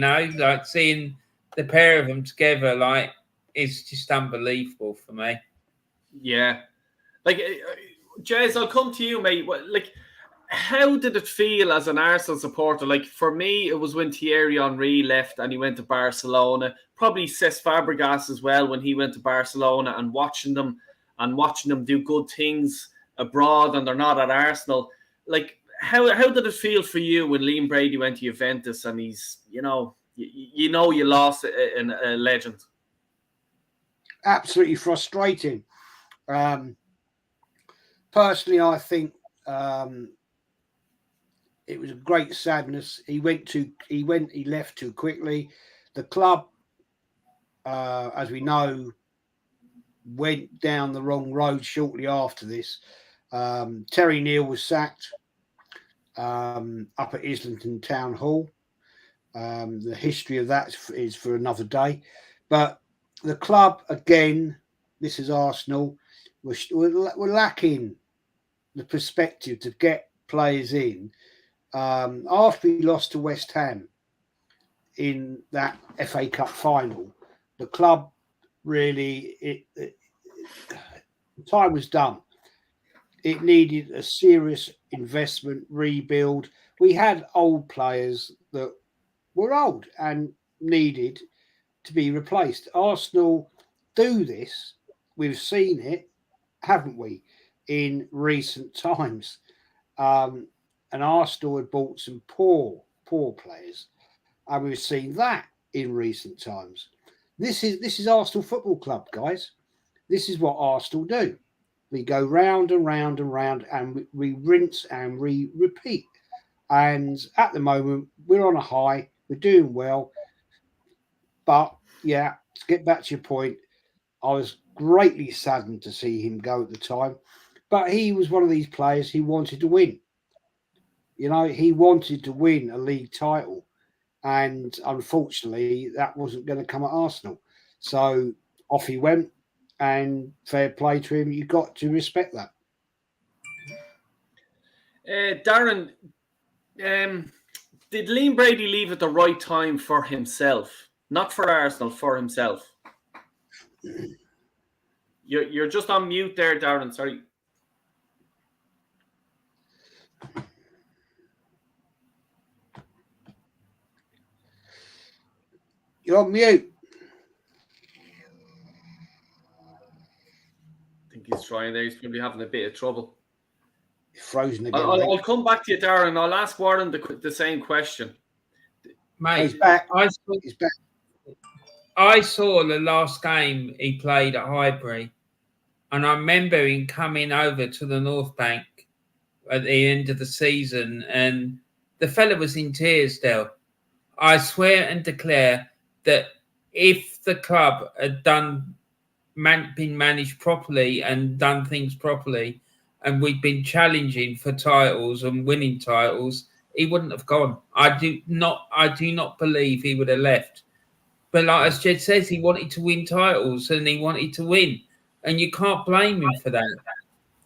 seeing the pair of them together, it's just unbelievable for me. Yeah. Jez, I'll come to you, mate. How did it feel as an Arsenal supporter? For me, it was when Thierry Henry left and he went to Barcelona. Probably Cesc Fabregas as well when he went to Barcelona, and watching them do good things abroad and they're not at Arsenal. How did it feel for you when Liam Brady went to Juventus and he's, you lost a legend? Absolutely frustrating. Personally, I think it was a great sadness. He left too quickly. The club, as we know, went down the wrong road shortly after this. Terry Neal was sacked up at Islington Town Hall. The history of that is for another day. But the club, again, this is Arsenal, we're lacking the perspective to get players in after we lost to West Ham in that FA Cup final, the club really, the time was done. It needed a serious investment, rebuild. We had old players that were old and needed to be replaced. Arsenal do this. We've seen it, haven't we, in recent times? And Arsenal had bought some poor players, and we've seen that in recent times. This is Arsenal Football Club, guys. This is what Arsenal do. We go round and round and round, and we rinse and we repeat. And at the moment, we're on a high. We're doing well. But yeah, to get back to your point, I was greatly saddened to see him go at the time. But he was one of these players who wanted to win. You know, he wanted to win a league title. And unfortunately, that wasn't going to come at Arsenal. So off he went, and fair play to him. You've got to respect that. Darren, did Liam Brady leave at the right time for himself? Not for Arsenal, for himself. You're just on mute there, Darren. Sorry. You're on mute. I think he's trying there. He's probably having a bit of trouble. He's frozen again. I'll come back to you, Darren. I'll ask Warren the same question. Mate, He's back. He's back. I saw the last game he played at Highbury, and I remember him coming over to the North Bank at the end of the season, and the fella was in tears, Del. I swear and declare that if the club had been managed properly and done things properly, and we'd been challenging for titles and winning titles, he wouldn't have gone. I do not believe he would have left. But like as Jed says, he wanted to win titles and he wanted to win. And you can't blame him for that.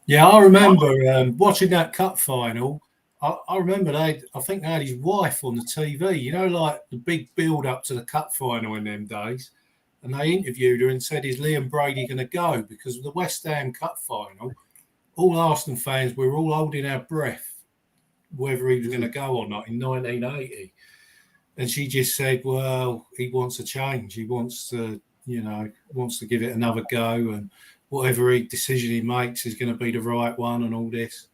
Yeah, I remember watching that cup final. I remember I think they had his wife on the TV, you know, like the big build up to the cup final in them days. And they interviewed her and said, is Liam Brady going to go? Because of the West Ham cup final, all Arsenal fans, we were all holding our breath whether he was going to go or not in 1980. And she just said, well, he wants a change. He wants to, wants to give it another go. And whatever decision he makes is going to be the right one and all this.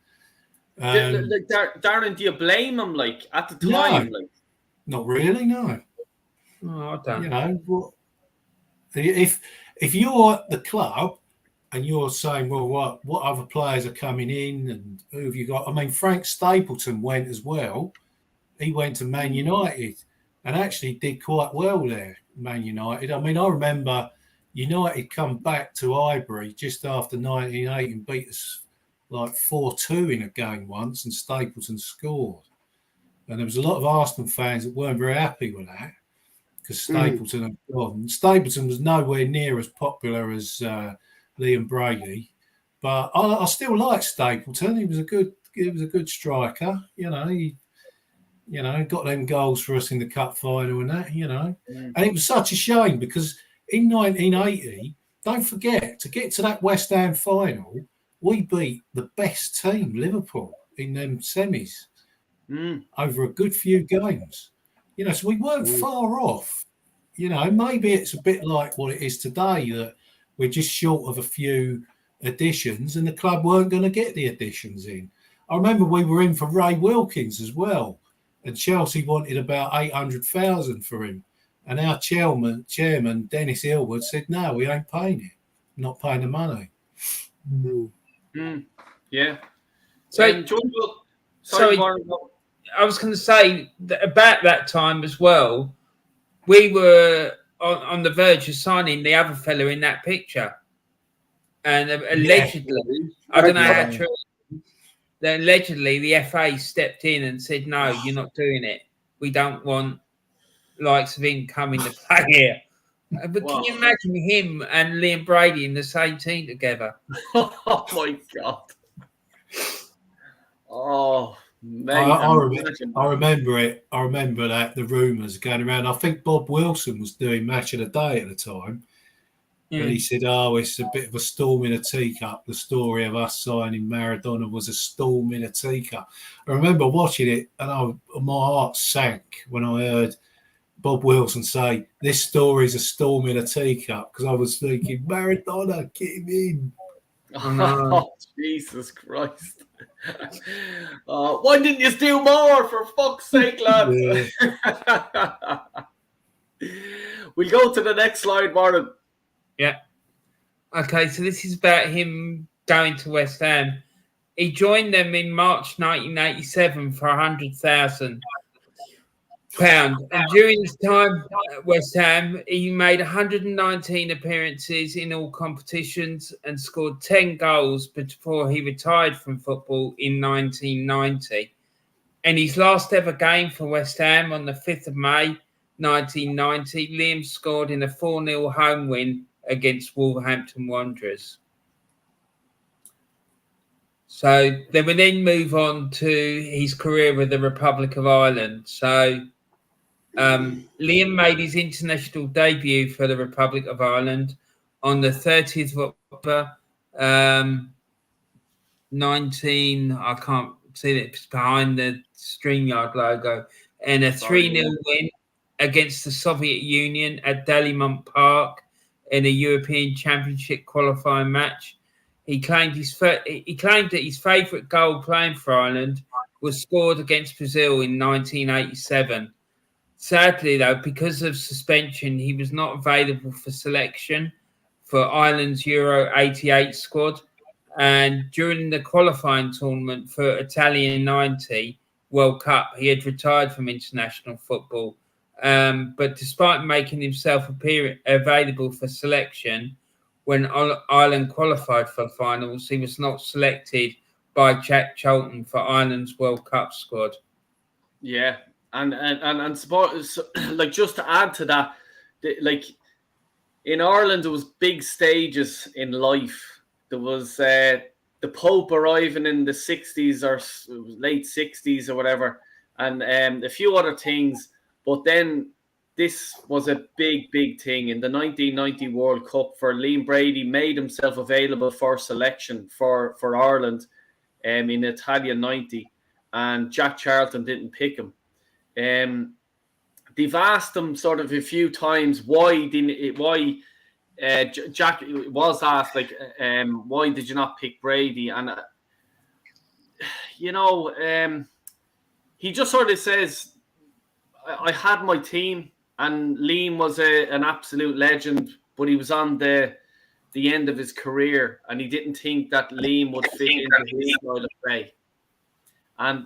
Darren, do you blame him, at the time? No, not really, no. Oh, I don't. If you're at the club and you're saying, well, what other players are coming in and who have you got? I mean, Frank Stapleton went as well. He went to Man United and actually did quite well there, Man United. I mean, I remember United come back to Highbury just after 1980 and beat us 4-2 in a game once, and Stapleton scored. And there was a lot of Arsenal fans that weren't very happy with that because Stapleton had gone. Stapleton was nowhere near as popular as Liam Brady, but I still like Stapleton. He was a good striker. He got them goals for us in the cup final and that. And it was such a shame because in 1980, don't forget, to get to that West Ham final, we beat the best team, Liverpool, in them semis over a good few games. So we weren't far off. Maybe it's a bit like what it is today, that we're just short of a few additions and the club weren't going to get the additions in. I remember we were in for Ray Wilkins as well, and Chelsea wanted about 800,000 for him. And our chairman, Dennis Aylward, said, no, we ain't paying it. Not paying the money. Yeah. So, sorry, I was going to say that about that time as well, we were on the verge of signing the other fella in that picture. And allegedly, I don't know how true, that allegedly the FA stepped in and said, no, you're not doing it. We don't want likes of him coming to play here. But can you imagine him and Liam Brady in the same team together? Oh, my God. Oh, Mate, I remember it. I remember that the rumours going around. I think Bob Wilson was doing Match of the Day at the time. Yeah. And he said, "Oh, it's a bit of a storm in a teacup. The story of us signing Maradona was a storm in a teacup." I remember watching it, and my heart sank when I heard Bob Wilson say, "This story is a storm in a teacup," because I was thinking, Maradona, get him in. Oh, Jesus Christ. Why didn't you do more, for fuck's sake, lads? Yeah. We'll go to the next slide, Warren. Yeah. Okay, so this is about him going to West Ham. He joined them in March 1987 for £100,000. And during his time at West Ham, he made 119 appearances in all competitions and scored 10 goals before he retired from football in 1990. And his last ever game for West Ham on the 5th of May 1990, Liam scored in a 4-0 home win against Wolverhampton Wanderers. So then we then move on to his career with the Republic of Ireland. So Liam made his international debut for the Republic of Ireland on the 30th of October 19. I can't see it, it's behind the StreamYard logo, and a 3-0 win against the Soviet Union at Dalymount Park in a European Championship qualifying match. He claimed that his favourite goal playing for Ireland was scored against Brazil in 1987. Sadly, though, because of suspension, he was not available for selection for Ireland's Euro 88 squad. And during the qualifying tournament for Italian 90 World Cup, he had retired from international football. But despite making himself available for selection when Ireland qualified for finals, he was not selected by Jack Charlton for Ireland's World Cup squad. Yeah, and suppose, like, just to add to that, like, in Ireland there was big stages in life. There was the Pope arriving in the 60s or late 60s or whatever, and a few other things. But then this was a big thing in the 1990 World Cup, for Liam Brady made himself available for selection for Ireland in Italian 90, and Jack Charlton didn't pick him. They've asked him sort of a few times why Jack was asked, like, why did you not pick Brady? And he just sort of says, I had my team, and Liam was an absolute legend, but he was on the end of his career, and he didn't think that Liam would fit into his style of play. And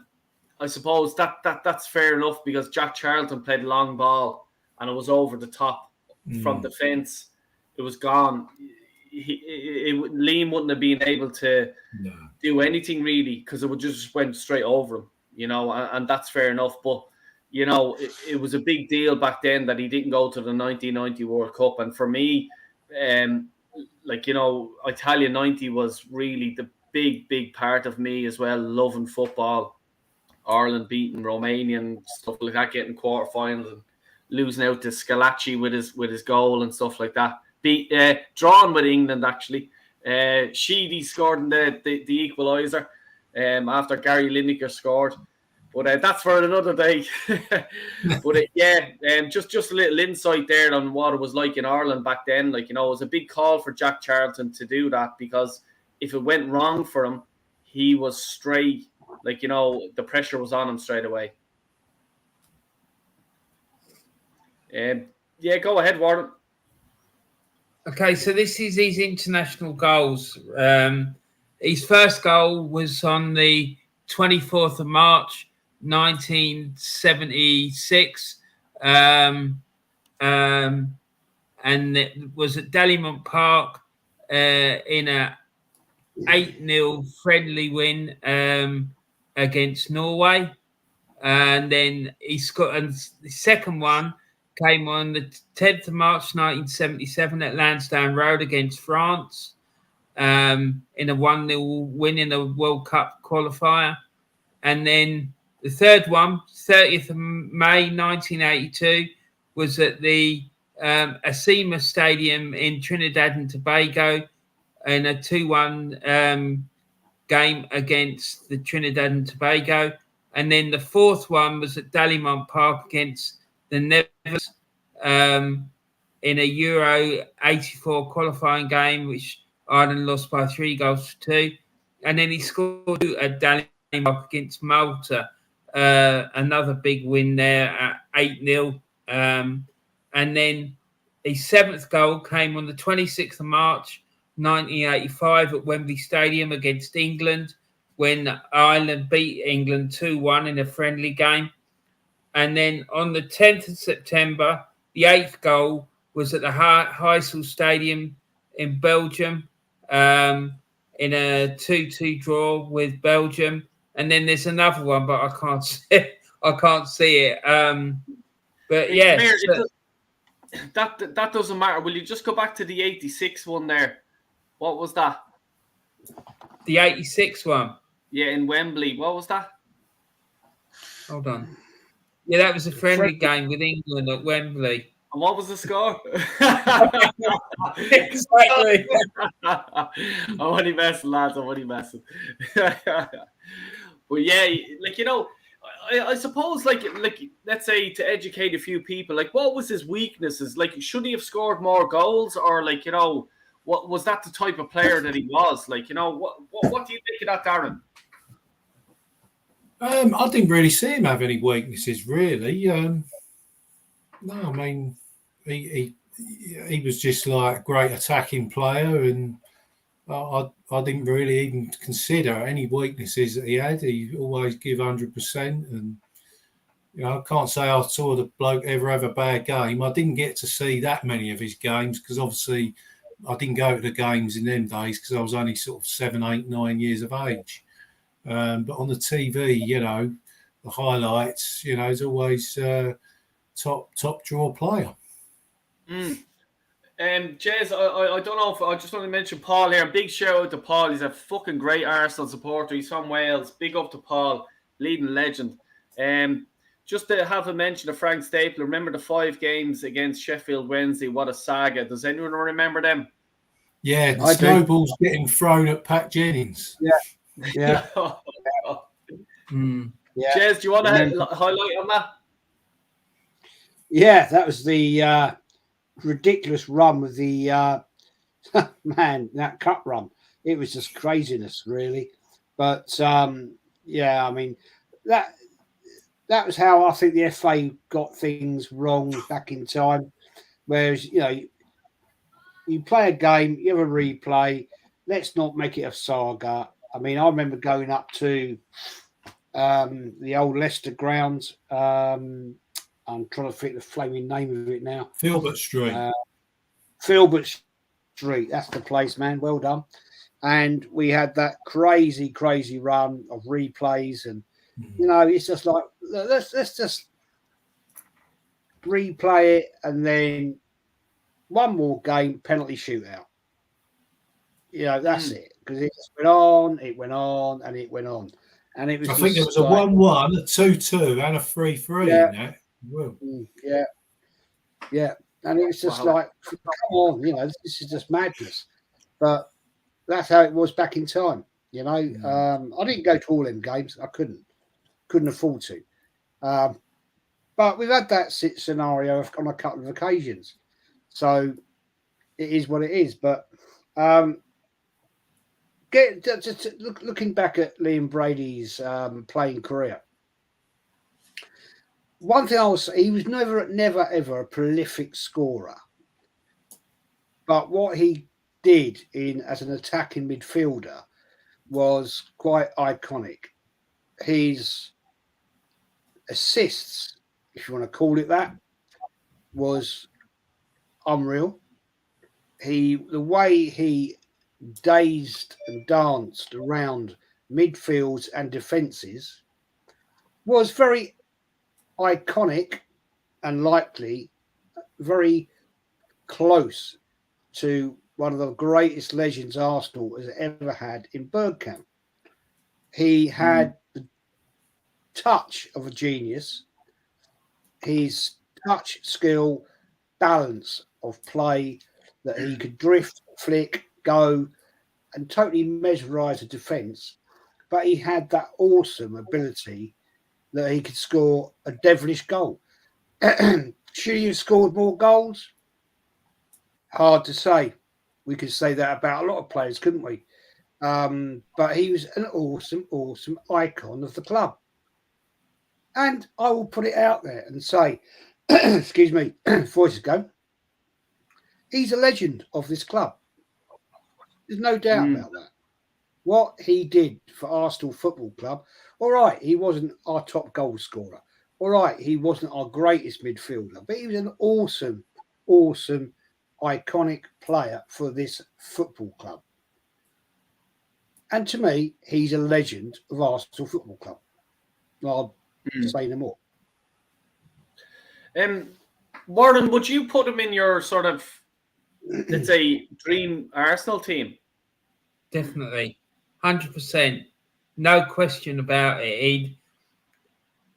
I suppose that's fair enough, because Jack Charlton played long ball, and it was over the top from the fence. It was gone. Liam wouldn't have been able to do anything really, because it would just went straight over him, and that's fair enough. But it was a big deal back then that he didn't go to the 1990 World Cup. And for me, Italian 90 was really the big part of me as well, loving football. Ireland beating Romania and stuff like that, getting quarterfinals and losing out to Scalacci with his goal and stuff like that. Drawn with England, actually. Sheedy scored in the equaliser after Gary Lineker scored. But that's for another day. But just a little insight there on what it was like in Ireland back then. It was a big call for Jack Charlton to do that, because if it went wrong for him, he was straight. The pressure was on him straight away. Go ahead, Warren. Okay, so this is his international goals. His first goal was on the 24th of March, 1976. And it was at Dalymount Park in a 8-0 friendly win against Norway. And then he scored, and the second one came on the 10th of March 1977 at Lansdowne Road against France in a 1-0 win in the World Cup qualifier. And then the third one, 30th of May 1982, was at the Acima Stadium in Trinidad and Tobago in a 2-1 game against the Trinidad and Tobago. And then the fourth one was at Dalymount Park against the Netherlands in a Euro 84 qualifying game, which Ireland lost by 3-2. And then he scored 2 at Dalymount Park against Malta. Another big win there at 8-0. And then his 7th goal came on the 26th of March, 1985 at Wembley Stadium against England, when Ireland beat England 2-1 in a friendly game. And then on the 10th of September, the 8th goal was at the Heysel Stadium in Belgium in a 2-2 draw with Belgium. And then there's another one, but I can't see it. But yeah, that doesn't matter. Will you just go back to the 86 one there? What was that? The 86 one. Yeah, in Wembley. What was that? Hold on. Yeah, that was a friendly game with England at Wembley. And what was the score? Exactly. I'm only messing, lads. I'm only messing. But yeah, like, you know, I suppose, like, let's say to educate a few people, like, what was his weaknesses? Like, should he have scored more goals, or, like, you know, what was that the type of player that he was? Like, you know, what do you think of that, Darren? I didn't really see him have any weaknesses, really. No, I mean, he was just like a great attacking player, and I didn't really even consider any weaknesses that he had. He always give 100%, and you know, I can't say I saw the bloke ever have a bad game. I didn't get to see that many of his games because obviously I didn't go to the games in them days because I was only sort of 7, 8, 9 years of age. But on the TV, you know, the highlights, you know, is always top draw player. Jez, I don't know if I just want to mention Paul here. Big shout out to Paul. He's a fucking great Arsenal supporter. He's from Wales. Big up to Paul, leading legend. Just to have a mention of Frank Stapler. Remember the 5 games against Sheffield Wednesday? What a saga! Does anyone remember them? Yeah, the snowballs getting thrown at Pat Jennings. Yeah. Yeah. Yeah. Jez, do you want to highlight on that? Yeah, that was the ridiculous run with the man, that cup run. It was just craziness, really. But yeah, I mean, that was how I think the FA got things wrong back in time. Whereas, you know, you play a game, you have a replay. Let's not make it a saga. I mean, I remember going up to the old Leicester grounds. I'm trying to think the flaming name of it now. Filbert Street. Filbert Street. That's the place, man. Well done. And we had that crazy run of replays, and you know, it's just like let's just replay it, and then one more game, penalty shootout. You know, that's it, because it just went on, and it went on. And it was I think there was a 1-1, a 2-2, and a 3-3 in that. Well. Yeah. And it was just like, come on, you know, this is just madness. But that's how it was back in time, you know. I didn't go to all them games. I couldn't afford to. But we've had that scenario on a couple of occasions. So it is what it is. But looking back at Liam Brady's playing career, one thing I will say, he was never ever a prolific scorer. But what he did as an attacking midfielder was quite iconic. His assists, if you want to call it that, was unreal. The way he dazed and danced around midfields and defences was very iconic and likely very close to one of the greatest legends Arsenal has ever had in Bergkamp. He had touch of a genius. His touch, skill, balance of play, that he could drift, flick, go, and totally mesmerise a defence. But he had that awesome ability that he could score a devilish goal. Should he have scored more goals? Hard to say. We could say that about a lot of players, couldn't we? But he was an awesome, awesome icon of the club. And I will put it out there and say, excuse me, voices go. He's a legend of this club. There's no doubt about that. What he did for Arsenal Football Club, all right, he wasn't our top goal scorer. All right, he wasn't our greatest midfielder, but he was an awesome, awesome, iconic player for this football club. And to me, he's a legend of Arsenal Football Club. I'll say no more. Warren, would you put him in your sort of, let's say, dream Arsenal team? Definitely. 100%. No question about it.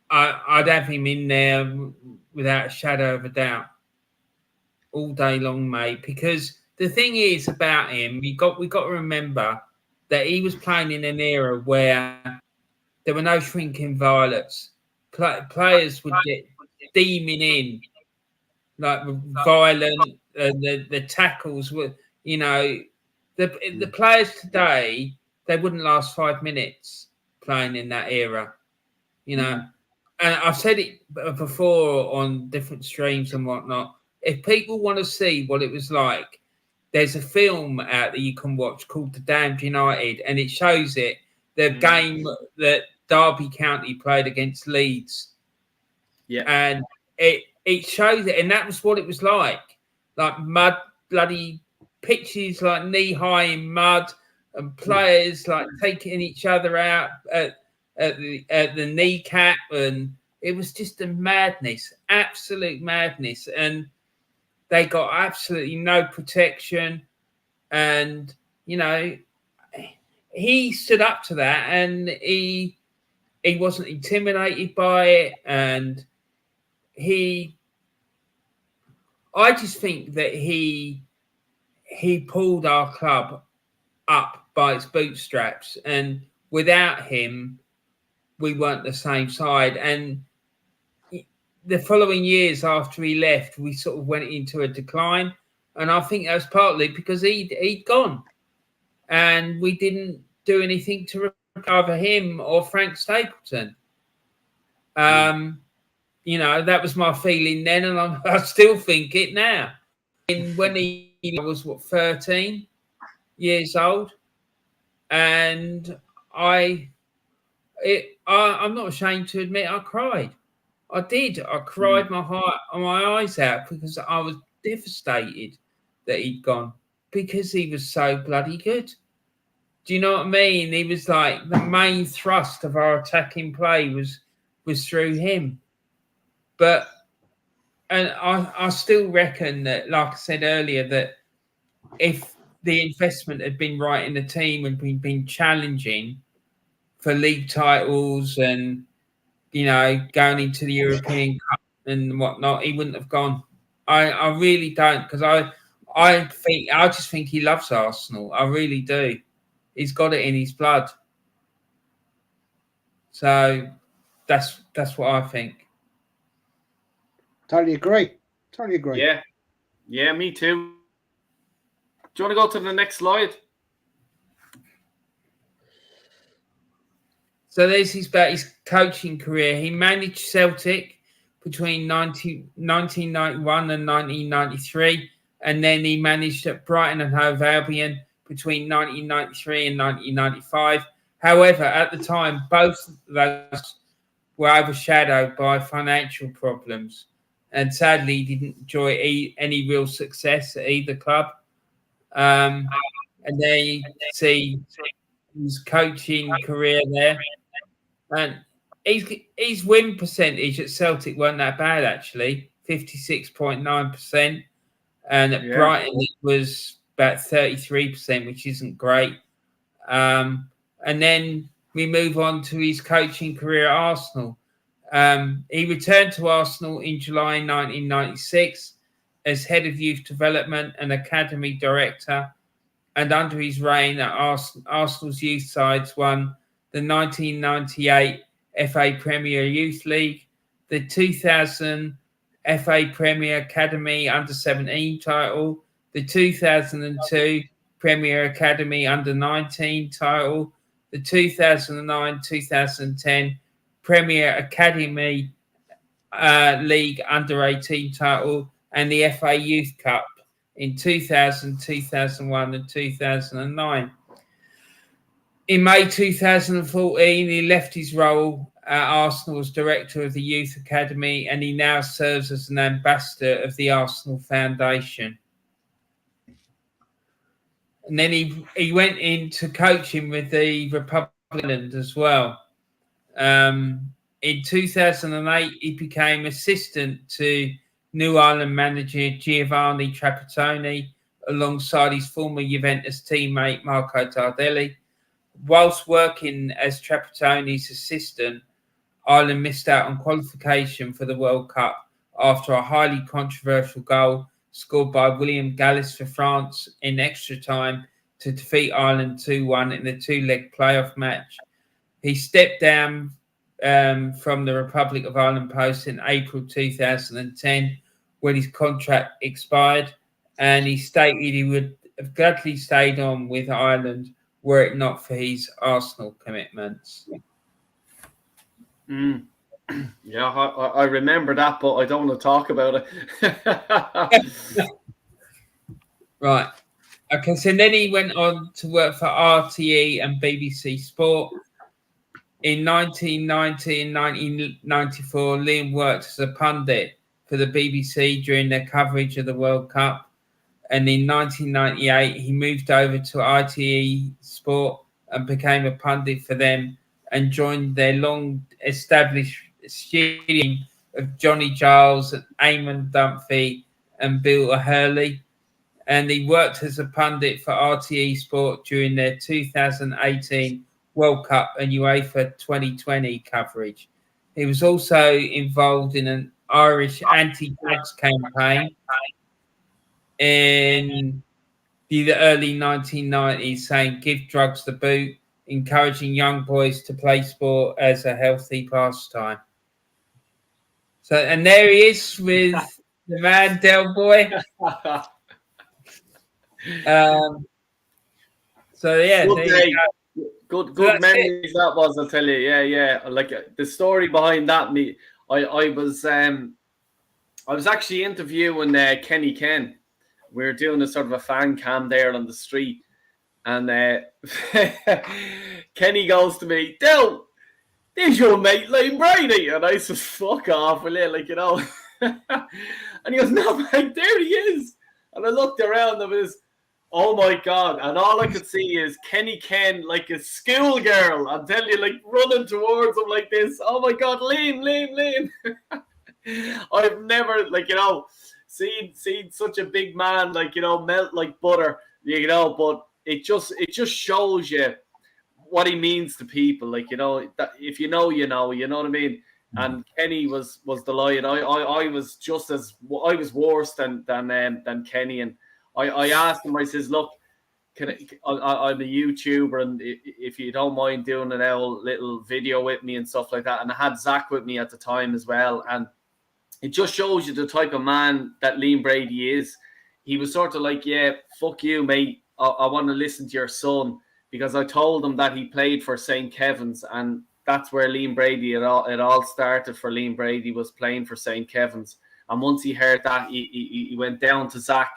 I'd have him in there without a shadow of a doubt all day long, mate. Because the thing is about him, we got to remember that he was playing in an era where there were no shrinking violets. Players would get steaming in, like violent. The tackles were, the players today, they wouldn't last 5 minutes playing in that era, And I've said it before on different streams and whatnot. If people want to see what it was like, there's a film out that you can watch called The Damned United, and it shows it, the game that Derby County played against Leeds. Yeah. And it shows it, and that was what it was like mud, bloody pitches, like knee-high in mud, and players like taking each other out at the kneecap, and it was just a madness, absolute madness. And they got absolutely no protection, and he stood up to that, and he wasn't intimidated by it, and I just think that he pulled our club up by its bootstraps, and without him, we weren't the same side. And the following years after he left, we sort of went into a decline, and I think that was partly because he'd gone, and we didn't do anything to recover him or Frank Stapleton. That was my feeling then, and I still think it now. And when he was 13 years old, and I'm not ashamed to admit I cried. I did. I cried my eyes out because I was devastated that he'd gone, because he was so bloody good. Do you know what I mean? He was like the main thrust of our attacking play was through him. But I still reckon that, like I said earlier, that if the investment had been right in the team and we'd been challenging for league titles and going into the European Cup and whatnot, he wouldn't have gone. I really don't, because I just think he loves Arsenal. I really do. He's got it in his blood. So that's what I think. Totally agree. Yeah, me too. Do you want to go to the next slide? So this is about his coaching career. He managed Celtic between 1991 and 1993, and then he managed at Brighton and Hove Albion between 1993 and 1995. However, at the time, both of those were overshadowed by financial problems, and sadly, he didn't enjoy any real success at either club. And then you see his coaching career there. And his win percentage at Celtic weren't that bad, actually, 56.9%. And at Brighton, it was about 33%, which isn't great. And then we move on to his coaching career at Arsenal. He returned to Arsenal in July 1996 as head of youth development and academy director, and under his reign at Arsenal's youth sides won the 1998 FA Premier Youth League, the 2000 FA Premier Academy Under-17 title, the 2002 Premier Academy Under-19 title, the 2009-2010 Premier Academy League Under-18 title, and the FA Youth Cup in 2000, 2001 and 2009. In May 2014, he left his role at Arsenal as director of the Youth Academy, and he now serves as an ambassador of the Arsenal Foundation. And then he went into coaching with the Republic of Ireland as well. In 2008, he became assistant to New Ireland manager Giovanni Trapattoni alongside his former Juventus teammate Marco Tardelli. Whilst working as Trapattoni's assistant, Ireland missed out on qualification for the World Cup after a highly controversial goal scored by William Gallas for France in extra time to defeat Ireland 2-1 in the two-leg playoff match. He stepped down from the Republic of Ireland post in April 2010 when his contract expired, and he stated he would have gladly stayed on with Ireland were it not for his Arsenal commitments. Yeah, I remember that, but I don't want to talk about it. Right. Okay, so then he went on to work for RTE and BBC Sport. In 1990 and 1994, Liam worked as a pundit for the BBC during their coverage of the World Cup. And in 1998, he moved over to RTE Sport and became a pundit for them and joined their long-established studio of Johnny Giles and Eamon Dunphy and Bill O'Hurley. And he worked as a pundit for RTE Sport during their 2018 World Cup and UEFA 2020 coverage. He was also involved in an Irish anti-drugs campaign in the early 1990s, saying give drugs the boot, encouraging young boys to play sport as a healthy pastime. So, and there he is with the man Del Boy. So yeah, good memories that was. I'll tell you. Yeah. Like the story behind that, I was actually interviewing Kenny Ken. We were doing a sort of a fan cam there on the street, and Kenny goes to me, Del, there's your mate Liam Brady, and I said, fuck off, will you? Like, you know. And he goes, no, mate, there he is. And I looked around, and it was, oh my God. And all I could see is Kenny Ken, like a schoolgirl. I'm telling you, like running towards him like this. Oh my God, Liam. I've never, like, you know, seen such a big man, like, you know, melt like butter, you know, but it just shows you what he means to people. Like, you know, that if you know, you know what I mean? And Kenny was delighted. I was just as, I was worse than Kenny. And I asked him, I says, look, I'm a YouTuber, and if you don't mind doing an little video with me and stuff like that. And I had Zach with me at the time as well. And it just shows you the type of man that Liam Brady is. He was sort of like, yeah, fuck you, mate. I want to listen to your son, because I told him that he played for St. Kevin's, and that's where Liam Brady, it all started for Liam Brady, was playing for St. Kevin's. And once he heard that, he went down to Zach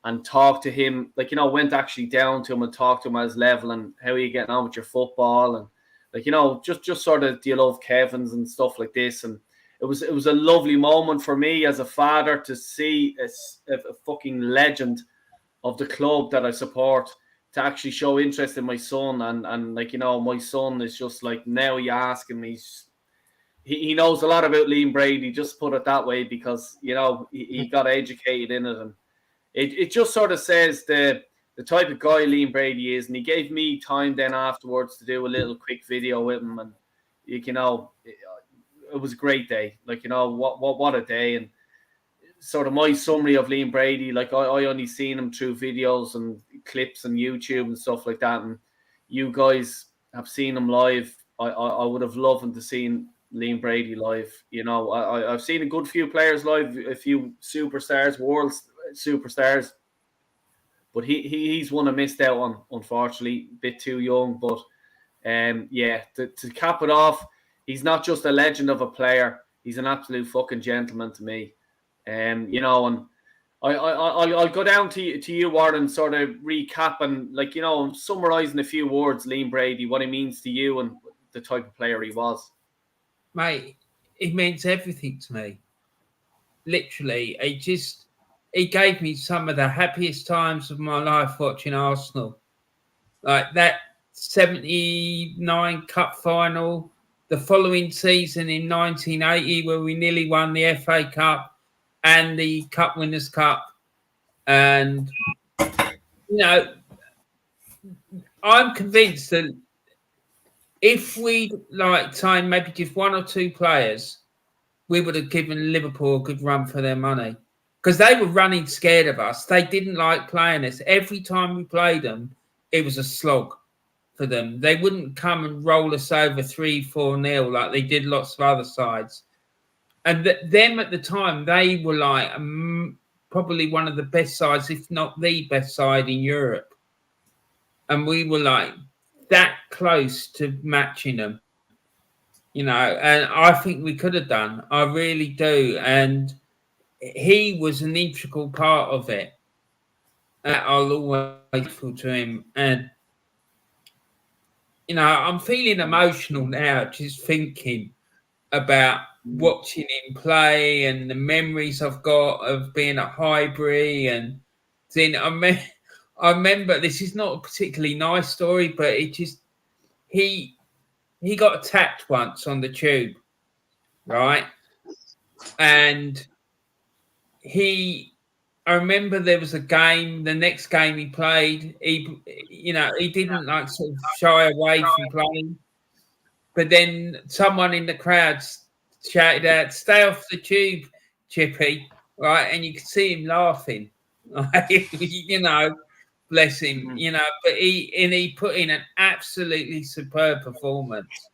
and talked to him, like, you know, went actually down to him and talked to him at his level, and how are you getting on with your football, and, like, you know, just sort of, do you love Kevin's and stuff like this. And it was a lovely moment for me as a father to see a fucking legend of the club that I support to actually show interest in my son. And like, you know, my son is just like, now he asking me, he knows a lot about Liam Brady, just put it that way, because, you know, he got educated in it. And it just sort of says the the type of guy Liam Brady is, and he gave me time then afterwards to do a little quick video with him, and you know, it was a great day. Like, you know, what a day. And sort of my summary of Liam Brady, like I only seen him through videos and clips on YouTube and stuff like that, and you guys have seen him live. I would have loved to seen Liam Brady live. You know, I've seen a good few players live, a few superstars, world superstars, but he's one I missed out on, unfortunately, a bit too young. But yeah, to cap it off, he's not just a legend of a player, he's an absolute fucking gentleman to me. You know, and I'll go down to you, Warren, sort of recap and, like, you know, summarising a few words, Liam Brady, what he means to you and the type of player he was. Mate, it means everything to me. Literally, he gave me some of the happiest times of my life watching Arsenal. Like that 79 Cup final, the following season in 1980 where we nearly won the FA Cup and the Cup Winners' Cup. And, you know, I'm convinced that if we signed maybe just one or two players, we would have given Liverpool a good run for their money. Because they were running scared of us. They didn't like playing us. Every time we played them, it was a slog for them. They wouldn't come and roll us over 3-4-0 like they did lots of other sides. And them at the time, they were like probably one of the best sides, if not the best side in Europe. And we were like that close to matching them, you know, and I think we could have done. I really do. And he was an integral part of it. I'll always be grateful to him. And, you know, I'm feeling emotional now just thinking about watching him play and the memories I've got of being at Highbury. And then I remember, this is not a particularly nice story, but it just, he got attacked once on the tube, right? And I remember there was a game, the next game he played, he didn't like sort of shy away from playing. But then someone in the crowd shouted out, "Stay off the tube, Chippy," right? And you could see him laughing. You know, bless him, you know, but he put in an absolutely superb performance,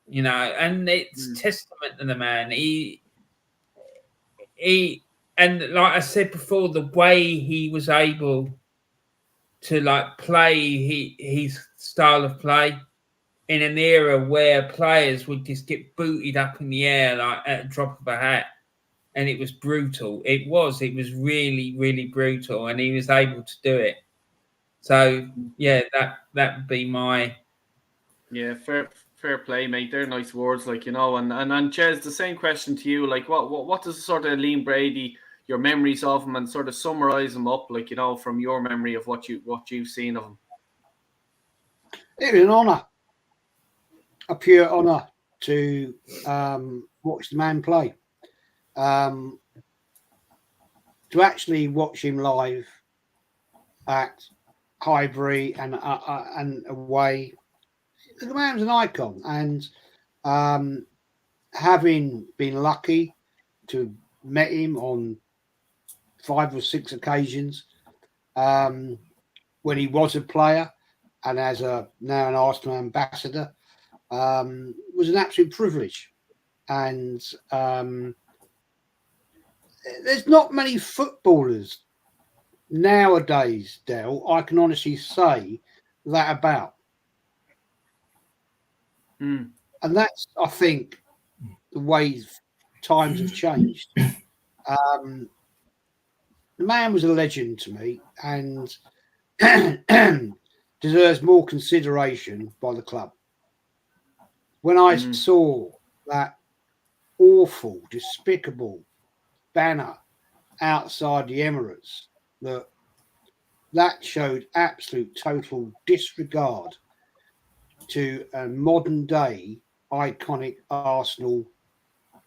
you know, and it's testament to the man. And like I said before, the way he was able to like play his style of play in an era where players would just get booted up in the air like at a drop of a hat, and it was brutal. It was really, really brutal, and he was able to do it. So yeah, that would be my fair play, mate. They're nice words, like, you know. And Ches, the same question to you. Like, what does sort of Liam Brady, your memories of him, and sort of summarize him up, like, you know, from your memory of what you've seen of him? It was an honour, a pure honour to watch the man play. To actually watch him live at Highbury and away, the man's an icon. And having been lucky to have met him on 5 or 6 occasions when he was a player and as now an Arsenal ambassador, was an absolute privilege. And there's not many footballers nowadays, Del, I can honestly say that about. And that's, I think, the way times have changed. The man was a legend to me and deserves more consideration by the club. When I saw that awful, despicable banner outside the Emirates, that showed absolute total disregard to a modern day iconic Arsenal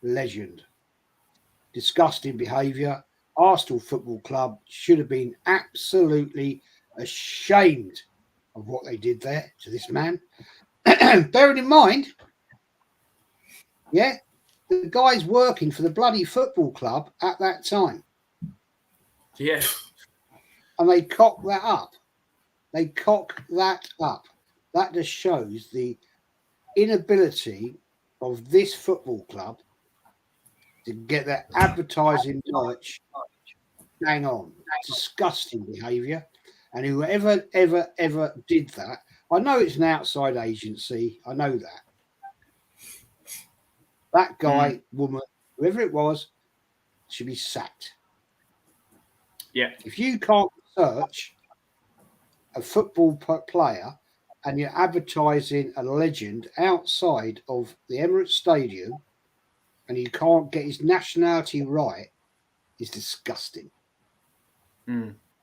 legend. Disgusting behaviour. Arsenal Football Club should have been absolutely ashamed of what they did there to this man. Bearing in mind, yeah, the guy's working for the bloody football club at that time. Yeah. And they cock that up. They cock that up. That just shows the inability of this football club to get their advertising merch bang on. Disgusting behaviour. And whoever ever did that, I know it's an outside agency. I know that. That guy, woman, whoever it was, should be sacked. Yeah. If you can't search a football player and you're advertising a legend outside of the Emirates Stadium and you can't get his nationality right, is disgusting.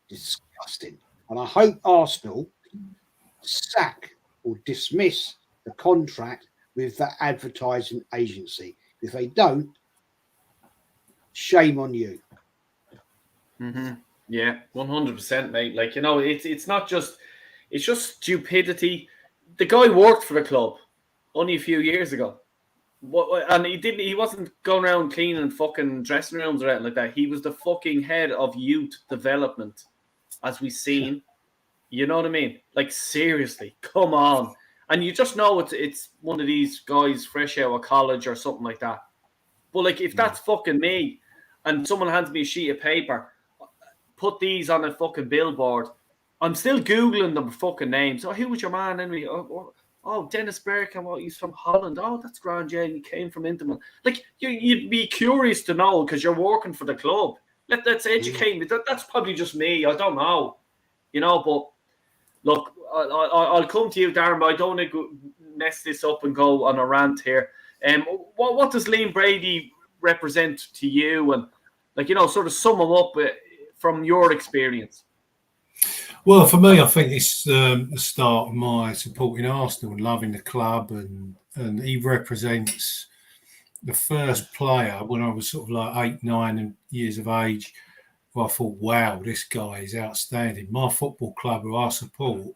Disgusting. And I hope Arsenal sack or dismiss the contract with that advertising agency. If they don't, shame on you. Yeah, 100%, mate. Like, you know, it's not just, it's just stupidity. The guy worked for the club only a few years ago. And he wasn't going around cleaning fucking dressing rooms or anything like that. He was the fucking head of youth development, as we've seen. You know what I mean? Like, seriously, come on. And you just know it's one of these guys fresh out of college or something like that. But, like, if that's fucking me and someone hands me a sheet of paper, put these on a fucking billboard, I'm still Googling the fucking names. Oh, who was your man anyway? Oh, Dennis Bergkamp. He's from Holland. Oh, that's grand, yeah. He came from Inter. Like, you'd be curious to know because you're working for the club. Let's educate me. That's probably just me. I don't know. You know, but look, I'll come to you, Darren, but I don't want to mess this up and go on a rant here. What does Liam Brady represent to you? And, like, you know, sort of sum him up from your experience. Well, for me, I think it's the start of my supporting Arsenal and loving the club, and he represents the first player when I was sort of like 8, 9 years of age. Well, I thought, wow, this guy is outstanding. My football club, who I support,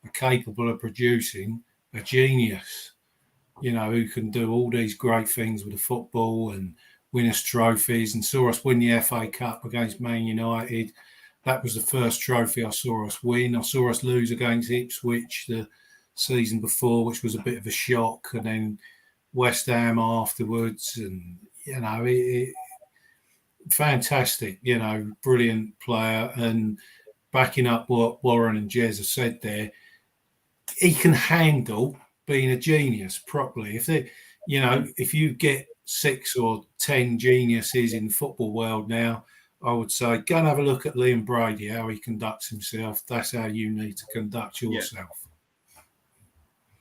are capable of producing a genius, you know, who can do all these great things with the football and win us trophies, and saw us win the FA Cup against Man United. That was the first trophy I saw us win. I saw us lose against Ipswich the season before, which was a bit of a shock, and then West Ham afterwards. And, you know, fantastic, you know, brilliant player. And backing up what Warren and Jez have said there, he can handle being a genius properly. If you get 6 or 10 geniuses in the football world now, I would say go and have a look at Liam Brady, how he conducts himself. That's how you need to conduct yourself.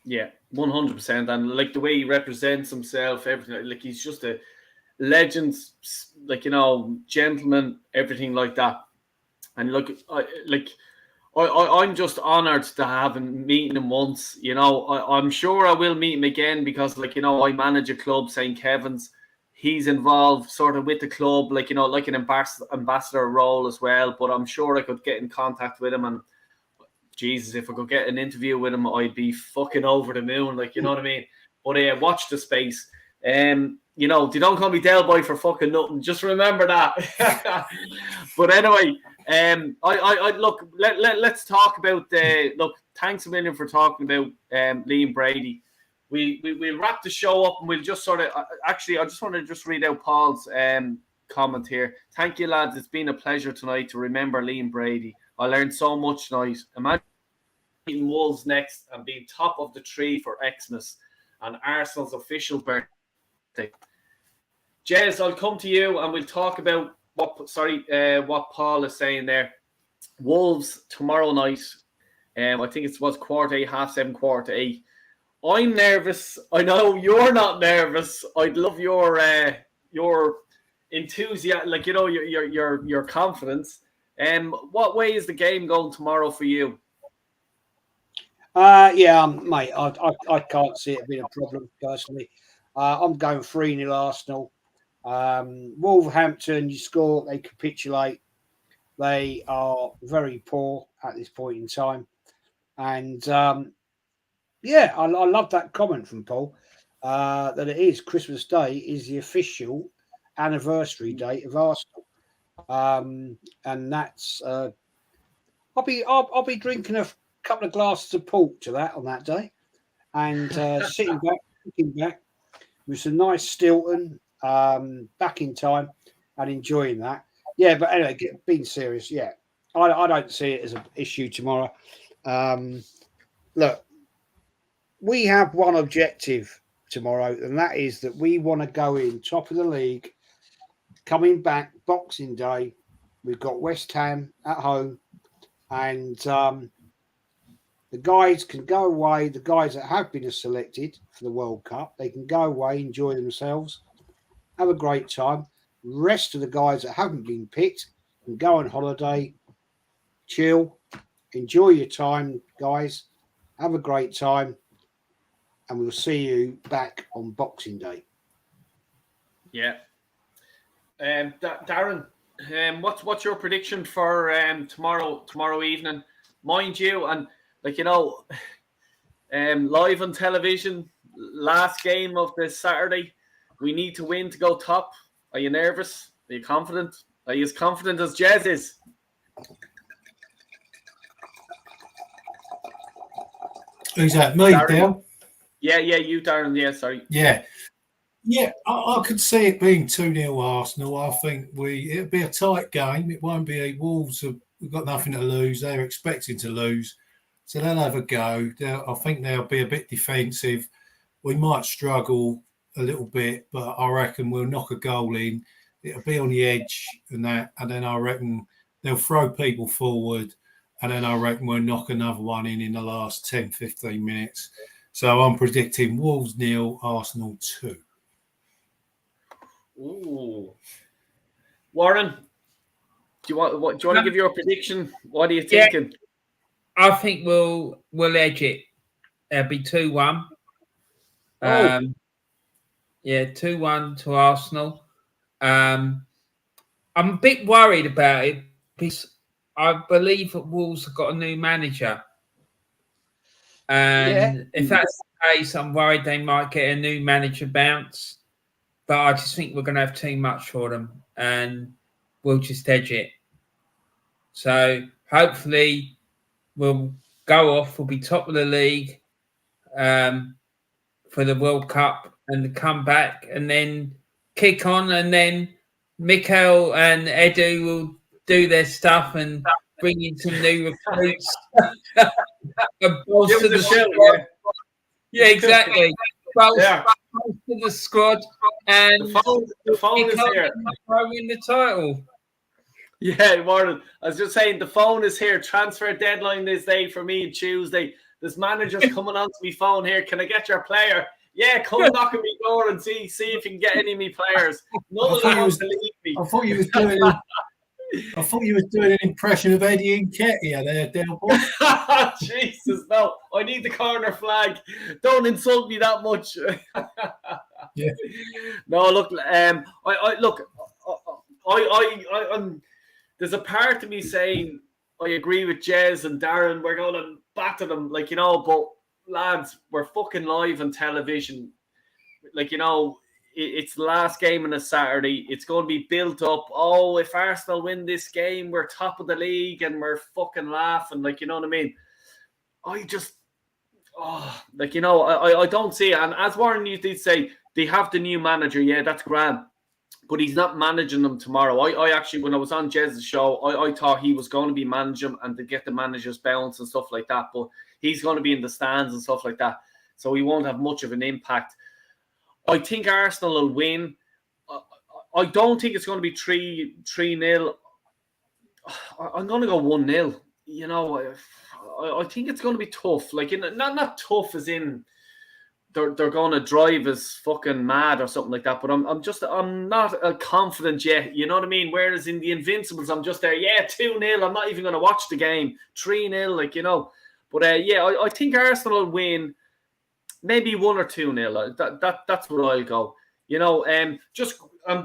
Yeah, 100%. And, like, the way he represents himself, everything, like, he's just a legend, like, you know, gentleman, everything like that. And, look, I'm just honoured to have him, meeting him once. You know, I'm sure I will meet him again because, like, you know, I manage a club, St. Kevin's. He's involved sort of with the club, like, you know, like an ambassador role as well. But I'm sure I could get in contact with him. And, Jesus, if I could get an interview with him, I'd be fucking over the moon. Like, you know what I mean? But watch the space. You know, they don't call me Del Boy for fucking nothing. Just remember that. But anyway, I look. Let's talk about look. Thanks a million for talking about Liam Brady. We'll wrap the show up and we'll just sort of. Actually, I just want to just read out Paul's comment here. Thank you, lads. It's been a pleasure tonight to remember Liam Brady. I learned so much tonight. Imagine beating Wolves next and being top of the tree for Xmas and Arsenal's official birthday. Jez, I'll come to you and we'll talk about what Paul is saying there. Wolves tomorrow night. I think it was 8:15, 7:30, 8:15. I'm nervous. I know you're not nervous. I'd love your enthusiasm, like, you know, your confidence. What way is the game going tomorrow for you? Mate, I can't see it being a problem personally. I'm going 3-0 Arsenal. Wolverhampton, you score, they capitulate. They are very poor at this point in time. And yeah, I love that comment from Paul that it is Christmas Day is the official anniversary date of Arsenal. And that's I'll be drinking a couple of glasses of port to that on that day, and sitting back with some nice Stilton, back in time, and enjoying that. Yeah, but anyway, being serious, yeah, I don't see it as an issue tomorrow. Look, we have one objective tomorrow, and that is that we want to go in top of the league. Coming back Boxing Day, we've got West Ham at home, and the guys can go away. The guys that have been selected for the World Cup, they can go away, enjoy themselves, have a great time. Rest of the guys that haven't been picked can go on holiday, chill, enjoy your time, guys. Have a great time, and we'll see you back on Boxing Day. Yeah. Darren, what's your prediction for tomorrow evening? Mind you, and live on television, last game of this Saturday, we need to win to go top. Are you nervous? Are you confident? Are you as confident as Jez is? Who's that? Me, Darren? Dale? Yeah, you, Darren. Yeah, sorry. Yeah, I could see it being 2-0 Arsenal. I think it'll be a tight game. It won't be a Wolves. We've got nothing to lose. They're expecting to lose. So they'll have a go. I think they'll be a bit defensive. We might struggle a little bit, but I reckon we'll knock a goal in. It'll be on the edge and that. And then I reckon they'll throw people forward. And then I reckon we'll knock another one in the last 10, 15 minutes. So I'm predicting Wolves 0, Arsenal 2. Ooh. Warren, do you want to give your prediction? What are you thinking? I think we'll edge it. It'll be 2-1. 2-1 to Arsenal. I'm a bit worried about it because I believe that Wolves have got a new manager. And if that's the case, I'm worried they might get a new manager bounce. But I just think we're going to have too much for them and we'll just edge it. So hopefully we'll go off, we'll be top of the league for the World Cup and come back and then kick on, and then Mikel and Edu will do their stuff and bring in some new recruits. Bolster the squad. Yeah, exactly. Bolster the squad, and the phone is here. Win the title. Yeah, Warren. I was just saying the phone is here. Transfer deadline this day for me Tuesday. This manager's coming onto my phone here. Can I get your player? Yeah, come knock on my door and see if you can get any of me players. None of them want to leave me. I thought you was doing an impression of Eddie Nketiah there, Del Boy. Jesus, no! I need the corner flag. Don't insult me that much. Yeah. No, look. There's a part of me saying I agree with Jez and Darren. We're going to batter them, but lads, we're fucking live on television. It's the last game on a Saturday. It's going to be built up. Oh, if Arsenal win this game, we're top of the league and we're fucking laughing. You know what I mean? I don't see it. And as Warren did say, they have the new manager. Yeah, that's grand. But he's not managing them tomorrow. I actually, when I was on Jez's show, I thought he was going to be managing them and to get the manager's bounce and stuff like that. But he's going to be in the stands and stuff like that. So he won't have much of an impact. I think Arsenal will win. I don't think it's going to be 3-0. I'm going to go 1-0. I think it's going to be tough. Not tough as in they're going to drive us fucking mad or something like that. But I'm not confident yet. You know what I mean? Whereas in the Invincibles, I'm just there. Yeah, 2-0. I'm not even going to watch the game. 3-0, But I think Arsenal will win. Maybe 1 or 2-0. That's what I'll go. Just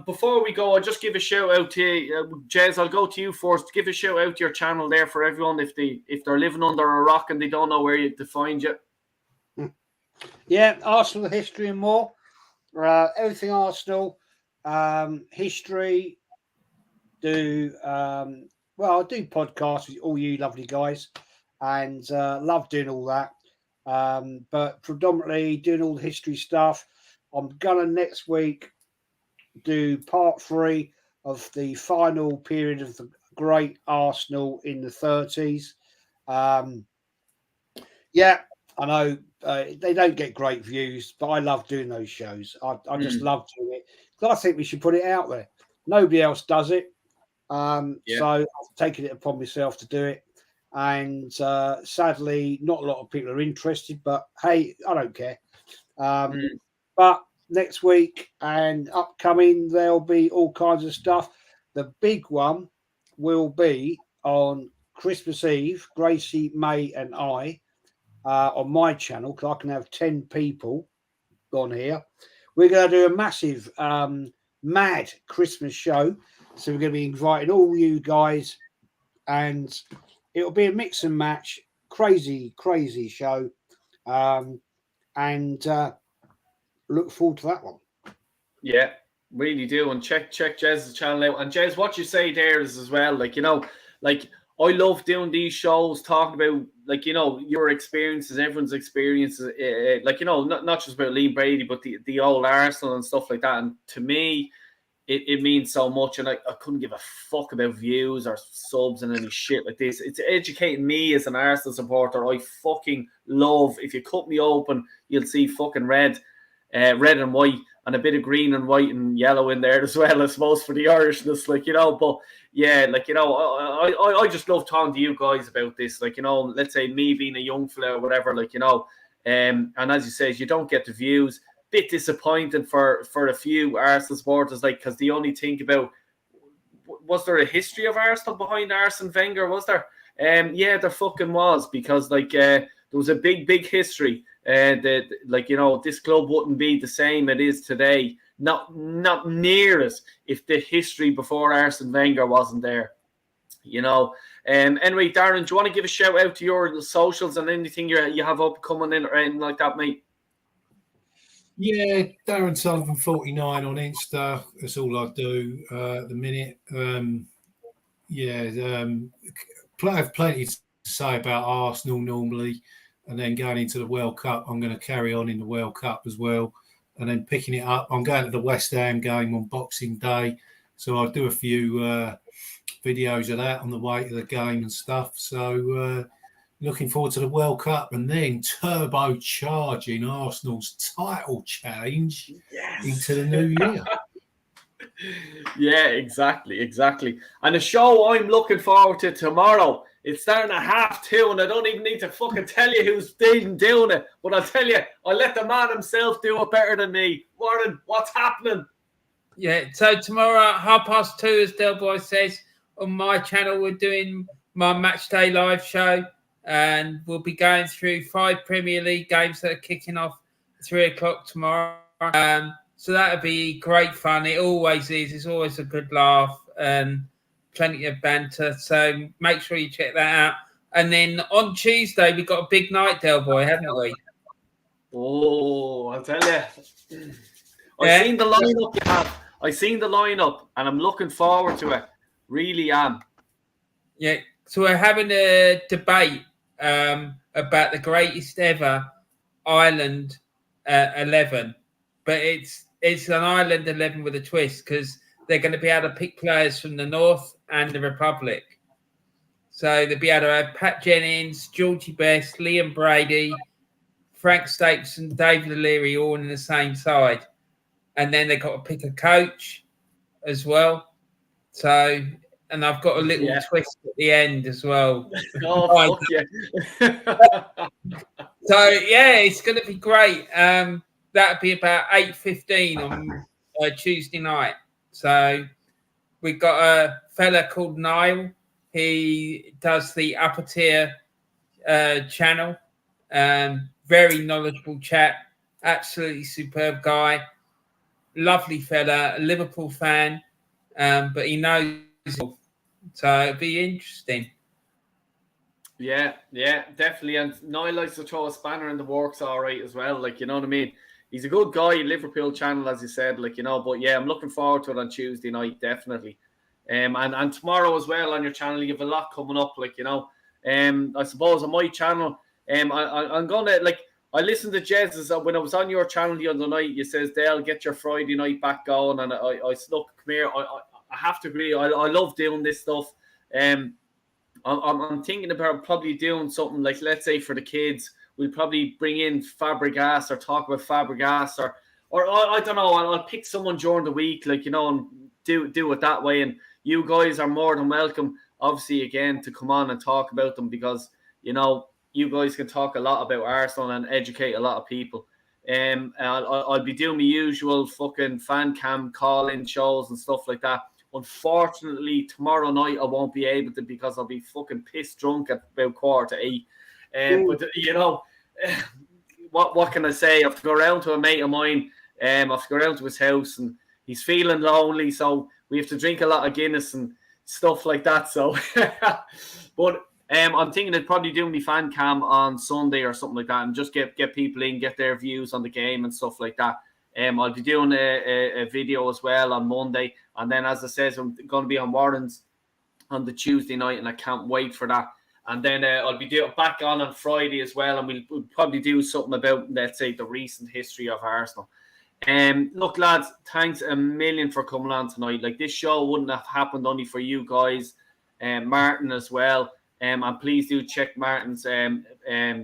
before we go, I'll just give a shout out to Jez. I'll go to you first. Give a shout out to your channel there for everyone if they're living under a rock and they don't know where to find you. Yeah, Arsenal history and more. Everything Arsenal history. I do podcasts with all you lovely guys, and love doing all that. But predominantly doing all the history stuff. I'm gonna next week do part 3 of the final period of the great Arsenal in the 30s. Yeah, I know they don't get great views, but I love doing those shows. I just love doing it. I think we should put it out there. Nobody else does it. So I've taken it upon myself to do it. And sadly, not a lot of people are interested, but hey, I don't care. But next week and upcoming, there'll be all kinds of stuff. The big one will be on Christmas Eve, Gracie, May and I, on my channel, because I can have 10 people on here. We're going to do a massive mad Christmas show. So we're going to be inviting all you guys, and it'll be a mix and match, crazy show. And look forward to that one. Yeah, really do. And check Jez's channel out. And Jez, what you say there is as well, I love doing these shows, talking about your experiences, everyone's experiences, not just about Liam Brady, but the old Arsenal and stuff like that. And to me, it means so much, and I couldn't give a fuck about views or subs and any shit like this. It's educating me as an Arsenal supporter. I fucking love, if you cut me open, you'll see fucking red and white, and a bit of green and white and yellow in there as well, I suppose, for the Irishness, but yeah, I just love talking to you guys about this, let's say me being a young fella or whatever, and as you say, you don't get the views. Bit disappointing for a few Arsenal supporters, because they only think about, was there a history of Arsenal behind Arsene Wenger? Was there? Yeah, there fucking was, because there was a big history. This club wouldn't be the same it is today. Not near as if the history before Arsene Wenger wasn't there. Anyway, Darren, do you want to give a shout out to your socials and anything you have up coming in or anything like that, mate? Yeah, Darren Sullivan 49 on Insta. That's all I do at the minute. I have plenty to say about Arsenal normally, and then going into the World Cup, I'm going to carry on in the World Cup as well, and then picking it up. I'm going to the West Ham game on Boxing Day, so I'll do a few videos of that on the way to the game and stuff. So looking forward to the World Cup, and then turbocharging Arsenal's title challenge into the new year. Yeah, exactly. And the show I'm looking forward to tomorrow, it's starting at 2:30, and I don't even need to fucking tell you who's doing it, but I'll tell you, I'll let the man himself do it better than me. Warren, what's happening? Yeah, so tomorrow at 2:30, as Del Boy says, on my channel, we're doing my match day live show. And we'll be going through 5 Premier League games that are kicking off at 3:00 tomorrow. So that'll be great fun. It always is. It's always a good laugh and plenty of banter. So make sure you check that out. And then on Tuesday, we've got a big night, Del Boy, haven't we? Oh, I'll tell you. I've seen the lineup you have. I've seen the lineup, and I'm looking forward to it. Really am. Yeah. So we're having a debate about the greatest ever Ireland 11, but it's an Ireland 11 with a twist, because they're going to be able to pick players from the North and the Republic. So they'll be able to have Pat Jennings, Georgie Best, Liam Brady, Frank Stapleton, David O'Leary all in the same side, and then they've got to pick a coach as well. So. And I've got a little twist at the end as well. Oh, fuck yeah. So, it's going to be great. That'll be about 8:15 on Tuesday night. So we've got a fella called Niall. He does the upper tier channel. Very knowledgeable chap. Absolutely superb guy. lovely fella, a Liverpool fan, but he knows it all. So it'll be interesting. Yeah, definitely. And Niall likes to throw a spanner in the works, all right, as well. Like, you know what I mean? He's a good guy, Liverpool channel, as you said, like, you know. But yeah, I'm looking forward to it on Tuesday night, definitely. And tomorrow as well on your channel, you have a lot coming up, like, you know. I suppose on my channel, I'm gonna, like, I listened to Jez's when I was on your channel the other night. You says, Dale, get your Friday night back going, and I said, look, come here. I have to agree. I love doing this stuff. I'm thinking about probably doing something like, let's say for the kids, we'll probably bring in Fabregas or talk about Fabregas or I don't know. I'll pick someone during the week, like, you know, and do it that way. And you guys are more than welcome, obviously, again, to come on and talk about them, because, you know, you guys can talk a lot about Arsenal and educate a lot of people. I'll be doing my usual fucking fan cam call-in shows and stuff like that. Unfortunately, tomorrow night I won't be able to, because I'll be fucking pissed drunk at about 7:45. But, you know, what can I say? I have to go around to a mate of mine. I have to go around to his house, and he's feeling lonely, so we have to drink a lot of Guinness and stuff like that. So, but I'm thinking I'd probably do my fan cam on Sunday or something like that, and just get people in, get their views on the game and stuff like that. I'll be doing a video as well on Monday, and then, as I said, I'm going to be on Warren's on the Tuesday night, and I can't wait for that. And then I'll be back on Friday as well, and we'll probably do something about, let's say, the recent history of Arsenal. Look, lads, thanks a million for coming on tonight. Like, this show wouldn't have happened only for you guys, Martin as well. And please do check Martin's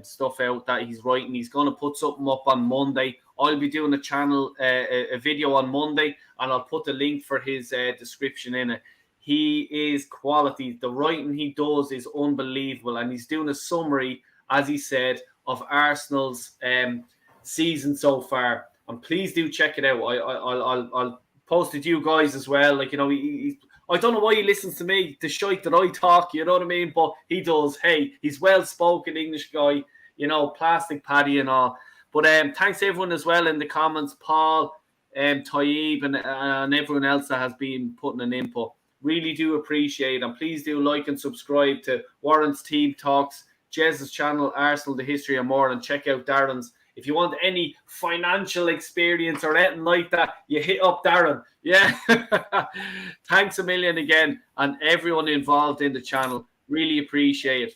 stuff out that he's writing. He's going to put something up on Monday. I'll be doing a video on Monday, and I'll put the link for his description in it. He is quality. The writing he does is unbelievable, and he's doing a summary, as he said, of Arsenal's season so far. And please do check it out. I'll post it to you guys as well. Like, you know, I don't know why he listens to me, the shite that I talk, you know what I mean? But he does. Hey, he's well-spoken English guy, you know, plastic paddy and all. But thanks to everyone as well in the comments, Paul, Taib, and everyone else that has been putting an input. Really do appreciate it. And please do like and subscribe to Warren's Team Talks, Jez's channel, Arsenal, The History and More, and check out Darren's. If you want any financial experience or anything like that, you hit up Darren. Yeah. Thanks a million again, and everyone involved in the channel. Really appreciate it.